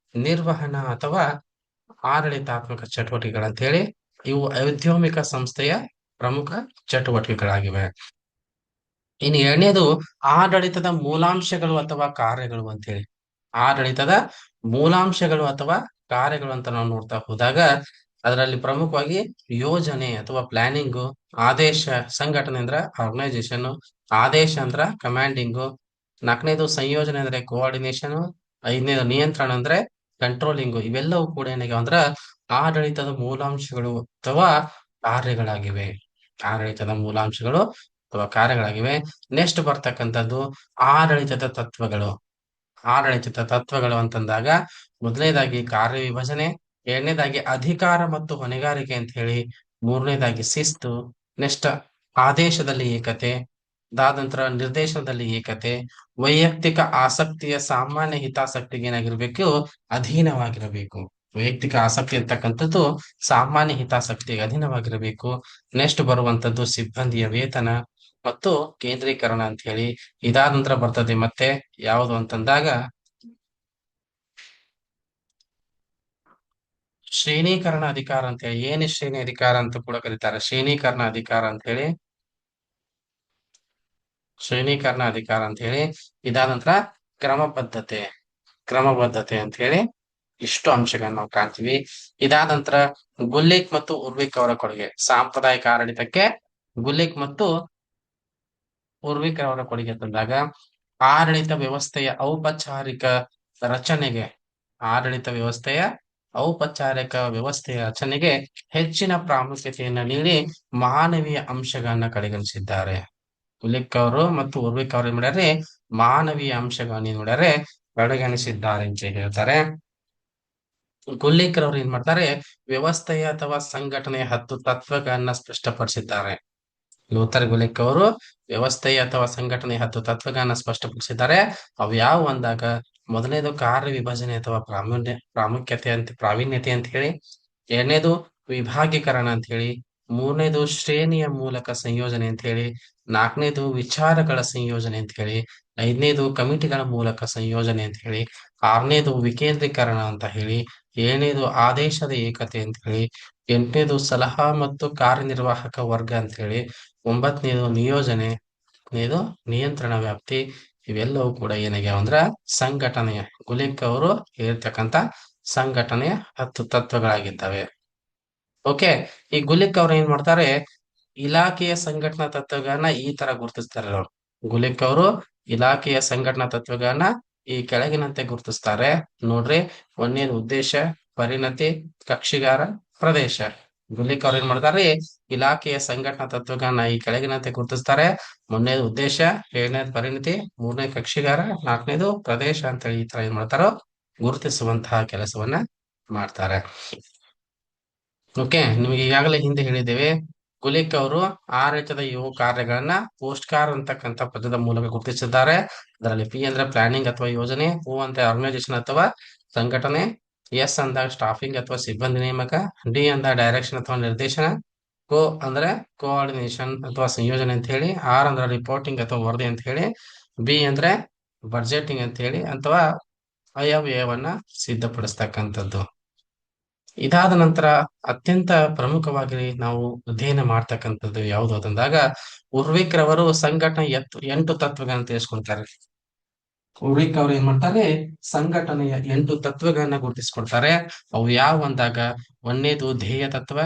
ನಿರ್ವಹಣಾ ಅಥವಾ ಆಡಳಿತಾತ್ಮಕ ಚಟುವಟಿಕೆಗಳಂತ ಹೇಳಿ. ಇವು ಔದ್ಯಮಿಕ ಸಂಸ್ಥೆಯ ಪ್ರಮುಖ ಚಟುವಟಿಕೆಗಳಾಗಿವೆ. ಇನ್ನು ಎರಡನೇದು ಆಡಳಿತದ ಮೂಲಾಂಶಗಳು ಅಥವಾ ಕಾರ್ಯಗಳು ಅಂತ ಹೇಳಿ. ಆಡಳಿತದ ಮೂಲಾಂಶಗಳು ಅಥವಾ ಕಾರ್ಯಗಳು ಅಂತ ನಾವು ನೋಡ್ತಾ ಹೋದಾಗ ಅದರಲ್ಲಿ ಪ್ರಮುಖವಾಗಿ ಯೋಜನೆ ಅಥವಾ ಪ್ಲಾನಿಂಗು, ಆದೇಶ, ಸಂಘಟನೆ ಅಂದ್ರೆ ಆರ್ಗನೈಸೇಷನ್, ಆದೇಶ ಅಂದ್ರ ಕಮಾಂಡಿಂಗು, ನಾಲ್ಕನೇದು ಸಂಯೋಜನೆ ಅಂದ್ರೆ ಕೋಆರ್ಡಿನೇಷನ್, ಐದನೇದು ನಿಯಂತ್ರಣ ಅಂದ್ರೆ ಕಂಟ್ರೋಲಿಂಗು. ಇವೆಲ್ಲವೂ ಕೂಡ ಏನಾಗ್ಯಾವ ಅಂದ್ರ ಆಡಳಿತದ ಮೂಲಾಂಶಗಳು ಅಥವಾ ಕಾರ್ಯಗಳಾಗಿವೆ. ಆಡಳಿತದ ಮೂಲಾಂಶಗಳು ಅಥವಾ ಕಾರ್ಯಗಳಾಗಿವೆ. ನೆಕ್ಸ್ಟ್ ಬರ್ತಕ್ಕಂಥದ್ದು ಆಡಳಿತದ ತತ್ವಗಳು. ಆಡಳಿತದ ತತ್ವಗಳು ಅಂತಂದಾಗ ಮೊದಲನೇದಾಗಿ ಕಾರ್ಯವಿಭಜನೆ, ಎರಡನೇದಾಗಿ ಅಧಿಕಾರ ಮತ್ತು ಹೊಣೆಗಾರಿಕೆ ಅಂತ ಹೇಳಿ, ಮೂರನೇದಾಗಿ ಶಿಸ್ತು, ನೆಕ್ಸ್ಟ್ ಆದೇಶದಲ್ಲಿ ಏಕತೆ, ಅದಾದ ನಂತರ ನಿರ್ದೇಶನದಲ್ಲಿ ಏಕತೆ, ವೈಯಕ್ತಿಕ ಆಸಕ್ತಿಯ ಸಾಮಾನ್ಯ ಹಿತಾಸಕ್ತಿಗೆ ಏನಾಗಿರ್ಬೇಕು, ಅಧೀನವಾಗಿರಬೇಕು. ವೈಯಕ್ತಿಕ ಆಸಕ್ತಿ ಇರ್ತಕ್ಕಂಥದ್ದು ಸಾಮಾನ್ಯ ಹಿತಾಸಕ್ತಿಗೆ ಅಧೀನವಾಗಿರಬೇಕು. ನೆಕ್ಸ್ಟ್ ಬರುವಂತದ್ದು ಸಿಬ್ಬಂದಿಯ ವೇತನ ಮತ್ತು ಕೇಂದ್ರೀಕರಣ ಅಂತ ಹೇಳಿ. ಇದಾದ ನಂತರ ಬರ್ತದೆ ಮತ್ತೆ ಯಾವುದು ಅಂತಂದಾಗ ಶ್ರೇಣೀಕರಣ ಅಧಿಕಾರ ಅಂತ ಹೇಳಿ. ಏನು ಶ್ರೇಣಿ ಅಧಿಕಾರ ಅಂತ ಕೂಡ ಕರೀತಾರೆ, ಶ್ರೇಣೀಕರಣ ಅಧಿಕಾರ ಅಂತ ಹೇಳಿ. ಶ್ರೇಣೀಕರಣ ಅಧಿಕಾರ ಅಂತ ಹೇಳಿ. ಇದಾದ ನಂತರ ಕ್ರಮಬದ್ಧತೆ, ಕ್ರಮಬದ್ಧತೆ ಅಂತ ಹೇಳಿ. ಇಷ್ಟು ಅಂಶಗಳನ್ನ ನಾವು ಕಾಣ್ತೀವಿ. ಇದಾದ ನಂತರ ಗುಲ್ಲಿಕ್ ಮತ್ತು ಉರ್ವಿಕ್ ಅವರ ಕೊಡುಗೆ. ಸಾಂಪ್ರದಾಯಿಕ ಆಡಳಿತಕ್ಕೆ ಗುಲ್ಲಿಕ್ ಮತ್ತು ಉರ್ವಿಕ್ ಅವರ ಕೊಡುಗೆ ತಂದಾಗ ಆಡಳಿತ ವ್ಯವಸ್ಥೆಯ ಔಪಚಾರಿಕ ರಚನೆಗೆ, ಆಡಳಿತ ವ್ಯವಸ್ಥೆಯ ಔಪಚಾರಿಕ ವ್ಯವಸ್ಥೆಯ ರಚನೆಗೆ ಹೆಚ್ಚಿನ ಪ್ರಾಮುಖ್ಯತೆಯನ್ನ ನೀಡಿ ಮಾನವೀಯ ಅಂಶಗಳನ್ನ ಕಡೆಗಣಿಸಿದ್ದಾರೆ. ಗುಲಿಕ್ ಅವರು ಮತ್ತು ಉರ್ವಿಕ್ ಅವರು ಏನ್ ಮಾಡ್ಯಾರೆ, ಮಾನವೀಯ ಅಂಶಗಳನ್ನ ಏನ್ ಮಾಡ್ಯಾರೆ, ಕಡೆಗಣಿಸಿದ್ದಾರೆ ಅಂತ ಹೇಳ್ತಾರೆ. ಗುಲ್ಲಿಕರ್ ಅವರು ಏನ್ ಮಾಡ್ತಾರೆ, ವ್ಯವಸ್ಥೆಯ ಅಥವಾ ಸಂಘಟನೆಯ 10 ತತ್ವಗಳನ್ನ ಸ್ಪಷ್ಟಪಡಿಸಿದ್ದಾರೆ. ಲೂಥರ್ ಗುಲಿಕ್ ಅವರು ವ್ಯವಸ್ಥೆಯ ಅಥವಾ ಸಂಘಟನೆಯ 10 ತತ್ವಗಳನ್ನ ಸ್ಪಷ್ಟಪಡಿಸಿದ್ದಾರೆ. ಅವು ಯಾವ ಅಂದಾಗ ಮೊದಲನೇದು ಕಾರ್ಯ ವಿಭಜನೆ ಅಥವಾ ಪ್ರಾವೀಣ್ಯತೆ ಅಂತ ಹೇಳಿ, ಎರಡನೇದು ವಿಭಾಗೀಕರಣ ಅಂತ ಹೇಳಿ, ಮೂರನೇದು ಶ್ರೇಣಿಯ ಮೂಲಕ ಸಂಯೋಜನೆ ಅಂತ ಹೇಳಿ, ನಾಲ್ಕನೇದು ವಿಚಾರಗಳ ಸಂಯೋಜನೆ ಅಂತ ಹೇಳಿ, ಐದನೇದು ಕಮಿಟಿಗಳ ಮೂಲಕ ಸಂಯೋಜನೆ ಅಂತ ಹೇಳಿ, ಆರನೇದು ವಿಕೇಂದ್ರೀಕರಣ ಅಂತ ಹೇಳಿ, ಏಳನೇದು ಆದೇಶದ ಏಕತೆ ಅಂತ ಹೇಳಿ, ಎಂಟನೇದು ಸಲಹಾ ಮತ್ತು ಕಾರ್ಯನಿರ್ವಾಹಕ ವರ್ಗ ಅಂತ ಹೇಳಿ, ಒಂಬತ್ತನೇದು ನಿಯೋಜನೆ, ಹತ್ತನೇದು ನಿಯಂತ್ರಣ ವ್ಯಾಪ್ತಿ. ಇವೆಲ್ಲವೂ ಕೂಡ ಏನಾಗ್ಯಾವ ಅಂದ್ರ ಸಂಘಟನೆಯ, ಗುಲಿಕ್ ಅವರು ಹೇಳಿರ್ತಕ್ಕಂಥ ಸಂಘಟನೆಯ 10 ತತ್ವಗಳಾಗಿದ್ದಾವೆ. ಓಕೆ. ಈ ಗುಲಿಕ್ ಅವ್ರು ಏನ್ ಮಾಡ್ತಾರೆ, ಇಲಾಖೆಯ ಸಂಘಟನಾ ತತ್ವಗಳನ್ನ ಈ ತರ ಗುರುತಿಸ್ತಾರೆ ಅವರು. ಗುಲಿಕ್ ಅವರು ಇಲಾಖೆಯ ಸಂಘಟನಾ ತತ್ವಗಳನ್ನ ಈ ಕೆಳಗಿನಂತೆ ಗುರುತಿಸ್ತಾರೆ. ನೋಡ್ರಿ, ಒಂದನೇದು ಉದ್ದೇಶ, ಪರಿಣತಿ, ಕಕ್ಷಿಗಾರ, ಪ್ರದೇಶ. ಗುಲಿಕ್ ಅವ್ರು ಏನ್ ಮಾಡ್ತಾರೆ, ಇಲಾಖೆಯ ಸಂಘಟನಾ ತತ್ವಗಳನ್ನ ಈ ಕೆಳಗಿನಂತೆ ಗುರುತಿಸ್ತಾರೆ. ಮೊದಲನೇದು ಉದ್ದೇಶ, ಎರಡನೇದು ಪರಿಣತಿ, ಮೂರನೇ ಕಕ್ಷಿಗಾರ, ನಾಲ್ಕನೇದು ಪ್ರದೇಶ ಅಂತ ಈ ತರ ಏನ್ ಮಾಡ್ತಾರೋ ಗುರುತಿಸುವಂತಹ ಕೆಲಸವನ್ನ ಮಾಡ್ತಾರೆ. ಓಕೆ, ನಿಮಗೆ ಈಗಾಗಲೇ ಹಿಂದೆ ಹೇಳಿದ್ದೇವೆ, ಗುಲಿಕ್ ಅವರು ಆಡಳಿತದ ಇವು ಕಾರ್ಯಗಳನ್ನ ಪೋಸ್ಟ್ಕಾರ್ ಅಂತಕ್ಕಂಥ ಪದದ ಮೂಲಕ ಗುರುತಿಸಿದ್ದಾರೆ. ಅದರಲ್ಲಿ ಪಿ ಅಂದ್ರೆ ಪ್ಲಾನಿಂಗ್ ಅಥವಾ ಯೋಜನೆ, ಓ ಅಂತ ಆರ್ಗನೈಸೇಷನ್ ಅಥವಾ ಸಂಘಟನೆ, ಎಸ್ ಅಂದಾಗ ಸ್ಟಾಫಿಂಗ್ ಅಥವಾ ಸಿಬ್ಬಂದಿ ನೇಮಕ, ಡಿ ಅಂದ ಡೈರೆಕ್ಷನ್ ಅಥವಾ ನಿರ್ದೇಶನ, ಕೋ ಅಂದ್ರೆ ಕೋಆರ್ಡಿನೇಷನ್ ಅಥವಾ ಸಂಯೋಜನೆ ಅಂತ ಹೇಳಿ, ಆರ್ ಅಂದ್ರೆ ರಿಪೋರ್ಟಿಂಗ್ ಅಥವಾ ವರದಿ ಅಂತ ಹೇಳಿ, ಬಿ ಅಂದ್ರೆ ಬಡ್ಜೆಟಿಂಗ್ ಅಂತ ಹೇಳಿ ಅಥವಾ ಆಯವ್ಯಯವನ್ನ ಸಿದ್ಧಪಡಿಸ್ತಕ್ಕಂಥದ್ದು. ಇದಾದ ನಂತರ ಅತ್ಯಂತ ಪ್ರಮುಖವಾಗಿ ನಾವು ಅಧ್ಯಯನ ಮಾಡ್ತಕ್ಕಂಥದ್ದು ಯಾವುದು ಅಂತಂದಾಗ, ಉರ್ವಿಕ್ ರವರು ಸಂಘಟನೆ 8 ತತ್ವಗಳನ್ನ ತಿಳಿಸ್ಕೊಡ್ತಾರೆ. ಉರ್ವಿಕ್ ಅವ್ರು ಏನ್ ಮಾಡ್ತಾರೆ, ಸಂಘಟನೆಯ 8 ತತ್ವಗಳನ್ನ ಗುರುತಿಸ್ಕೊಡ್ತಾರೆ. ಅವು ಯಾವ ಅಂದಾಗ, ಒಂದನೇದು ಧ್ಯೇಯ ತತ್ವ,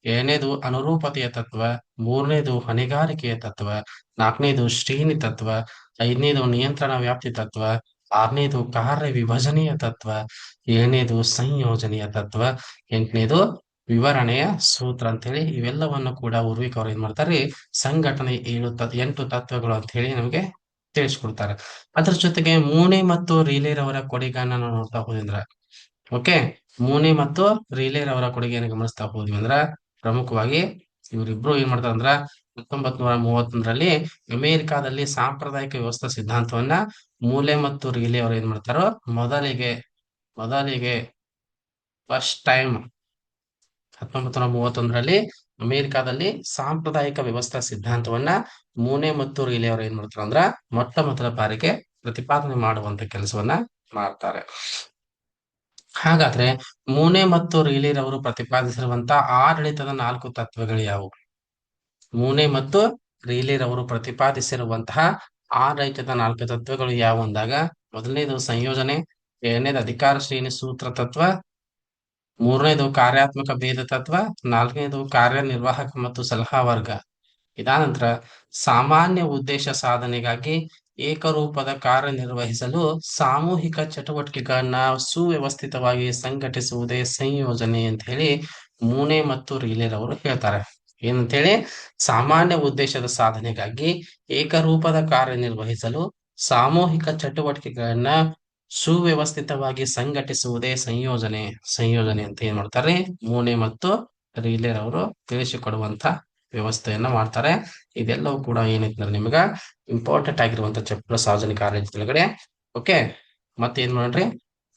ಎರಡನೇದು ಅನುರೂಪತೆಯ ತತ್ವ, ಮೂರನೇದು ಹೊಣೆಗಾರಿಕೆಯ ತತ್ವ, ನಾಲ್ಕನೇದು ಶ್ರೇಣಿ ತತ್ವ, ಐದನೇದು ನಿಯಂತ್ರಣ ವ್ಯಾಪ್ತಿ ತತ್ವ, ಆರನೇದು ಕಾರ್ಯ ವಿಭಜನೆಯ ತತ್ವ, ಏಳನೇದು ಸಂಯೋಜನೆಯ ತತ್ವ, ಎಂಟನೇದು ವಿವರಣೆಯ ಸೂತ್ರ ಅಂತ ಹೇಳಿ ಇವೆಲ್ಲವನ್ನು ಕೂಡ ಉರ್ವಿಕ್ ಅವ್ರು ಏನ್ ಮಾಡ್ತಾರೆ, ಸಂಘಟನೆ 8 ತತ್ವಗಳು ಅಂತ ಹೇಳಿ ನಮಗೆ ತಿಳಿಸ್ಕೊಡ್ತಾರೆ. ಅದ್ರ ಜೊತೆಗೆ ಮೂನೆ ಮತ್ತು ರೀಲೇರವರ ಕೊಡುಗೆಯನ್ನ ನಾವು ನೋಡ್ತಾ ಹೋದ್ವಿ. ಓಕೆ, ಮೂನೆ ಮತ್ತು ರೀಲೇರವರ ಕೊಡುಗೆಯನ್ನು ಗಮನಿಸ್ತಾ ಹೋದ್ವಿ ಅಂದ್ರ, ಪ್ರಮುಖವಾಗಿ ಇವರಿಬ್ರು ಏನ್ ಮಾಡ್ತಾರ ಅಂದ್ರ 1931ರಲ್ಲಿ ಅಮೆರಿಕಾದಲ್ಲಿ ಸಾಂಪ್ರದಾಯಿಕ ವ್ಯವಸ್ಥಾ ಸಿದ್ಧಾಂತವನ್ನ ಮೂಲೆ ಮತ್ತು ರೀಲೆ ಅವರು ಏನ್ ಮಾಡ್ತಾರೋ ಮೊದಲಿಗೆ ಫಸ್ಟ್ ಟೈಮ್ 1931ರಲ್ಲಿ ಅಮೆರಿಕಾದಲ್ಲಿ ಸಾಂಪ್ರದಾಯಿಕ ವ್ಯವಸ್ಥಾ ಸಿದ್ಧಾಂತವನ್ನ ಮೂನೆ ಮತ್ತು ರೀಲೆ ಅವರು ಏನ್ ಮಾಡ್ತಾರ ಅಂದ್ರ ಮೊಟ್ಟ ಮೊದಲ ಬಾರಿಗೆ ಪ್ರತಿಪಾದನೆ ಮಾಡುವಂತ ಕೆಲಸವನ್ನ ಮಾಡ್ತಾರೆ. ಹಾಗಾದ್ರೆ ಮೂನೆ ಮತ್ತು ರೀಲೆರವರು ಪ್ರತಿಪಾದಿಸಿರುವಂತ ಆಡಳಿತದ 4 ತತ್ವಗಳು ಯಾವುವು? ಮೂನೆ ಮತ್ತು ರೀಲೆರವರು ಪ್ರತಿಪಾದಿಸಿರುವಂತಹ ಆಡಳಿತದ 4 ತತ್ವಗಳು ಯಾವುವು ಅಂದಾಗ, ಮೊದಲನೇದು ಸಂಯೋಜನೆ, ಎರಡನೇದು ಅಧಿಕಾರ ಶ್ರೇಣಿ ಸೂತ್ರ ತತ್ವ, ಮೂರನೇದು ಕಾರ್ಯಾತ್ಮಕ ಭೇದ ತತ್ವ, ನಾಲ್ಕನೇದು ಕಾರ್ಯನಿರ್ವಾಹಕ ಮತ್ತು ಸಲಹಾ ವರ್ಗ. ಇದಾನಂತರ ಸಾಮಾನ್ಯ ಉದ್ದೇಶ ಸಾಧನೆಗಾಗಿ ಏಕರೂಪದ ಕಾರ್ಯನಿರ್ವಹಿಸಲು ಸಾಮೂಹಿಕ ಚಟುವಟಿಕೆಗಳನ್ನ ಸುವ್ಯವಸ್ಥಿತವಾಗಿ ಸಂಘಟಿಸುವುದೇ ಸಂಯೋಜನೆ ಅಂತ ಹೇಳಿ ಮೂನೆ ಮತ್ತು ರೀಲೆರವರು ಹೇಳ್ತಾರೆ. ಏನಂತ ಹೇಳಿ, ಸಾಮಾನ್ಯ ಉದ್ದೇಶದ ಸಾಧನೆಗಾಗಿ ಏಕರೂಪದ ಕಾರ್ಯನಿರ್ವಹಿಸಲು ಸಾಮೂಹಿಕ ಚಟುವಟಿಕೆಗಳನ್ನ ಸುವ್ಯವಸ್ಥಿತವಾಗಿ ಸಂಘಟಿಸುವುದೇ ಸಂಯೋಜನೆ ಅಂತ ಏನ್ ಮಾಡ್ತಾರೆ, ಮೂನೆ ಮತ್ತು ರೀಲೆರವರು ತಿಳಿಸಿಕೊಡುವಂತ ವ್ಯವಸ್ಥೆಯನ್ನ ಮಾಡ್ತಾರೆ. ಇದೆಲ್ಲವೂ ಕೂಡ ಏನೈತೆ ನಿಮಗ ಇಂಪಾರ್ಟೆಂಟ್ ಆಗಿರುವಂತ ಚಾಪ್ಟರ್ ಸಾರ್ವಜನಿಕ ಆಡಳಿತ ಒಳಗಡೆ. ಓಕೆ, ಮತ್ತೆ ಏನ್ ಮಾಡ್ರಿ,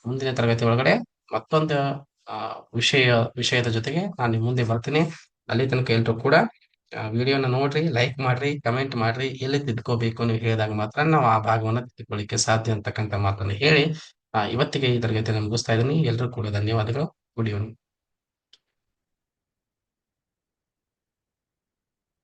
ಮುಂದಿನ ತರಗತಿ ಒಳಗಡೆ ಮತ್ತೊಂದು ವಿಷಯದ ಜೊತೆಗೆ ನಾನು ನಿಮ್ ಮುಂದೆ ಬರ್ತೀನಿ. ಅಲ್ಲಿ ತನಕ ಎಲ್ರು ಕೂಡ ವಿಡಿಯೋನ ನೋಡ್ರಿ, ಲೈಕ್ ಮಾಡ್ರಿ, ಕಮೆಂಟ್ ಮಾಡ್ರಿ. ಎಲ್ಲಿ ತಿದ್ಕೋಬೇಕು ನೀವು ಹೇಳಿದಾಗ ಮಾತ್ರ ನಾವು ಆ ಭಾಗವನ್ನ ತಿದ್ಕೊಳ್ಳಿಕ್ಕೆ ಸಾಧ್ಯ ಅಂತಕ್ಕಂಥ ಮಾತನ್ನು ಹೇಳಿ ಇವತ್ತಿಗೆ ಈ ತರಗತಿಯನ್ನು ಮುಗಿಸ್ತಾ ಇದ್ದೀನಿ. ಎಲ್ರು ಕೂಡ ಧನ್ಯವಾದಗಳು. Good evening.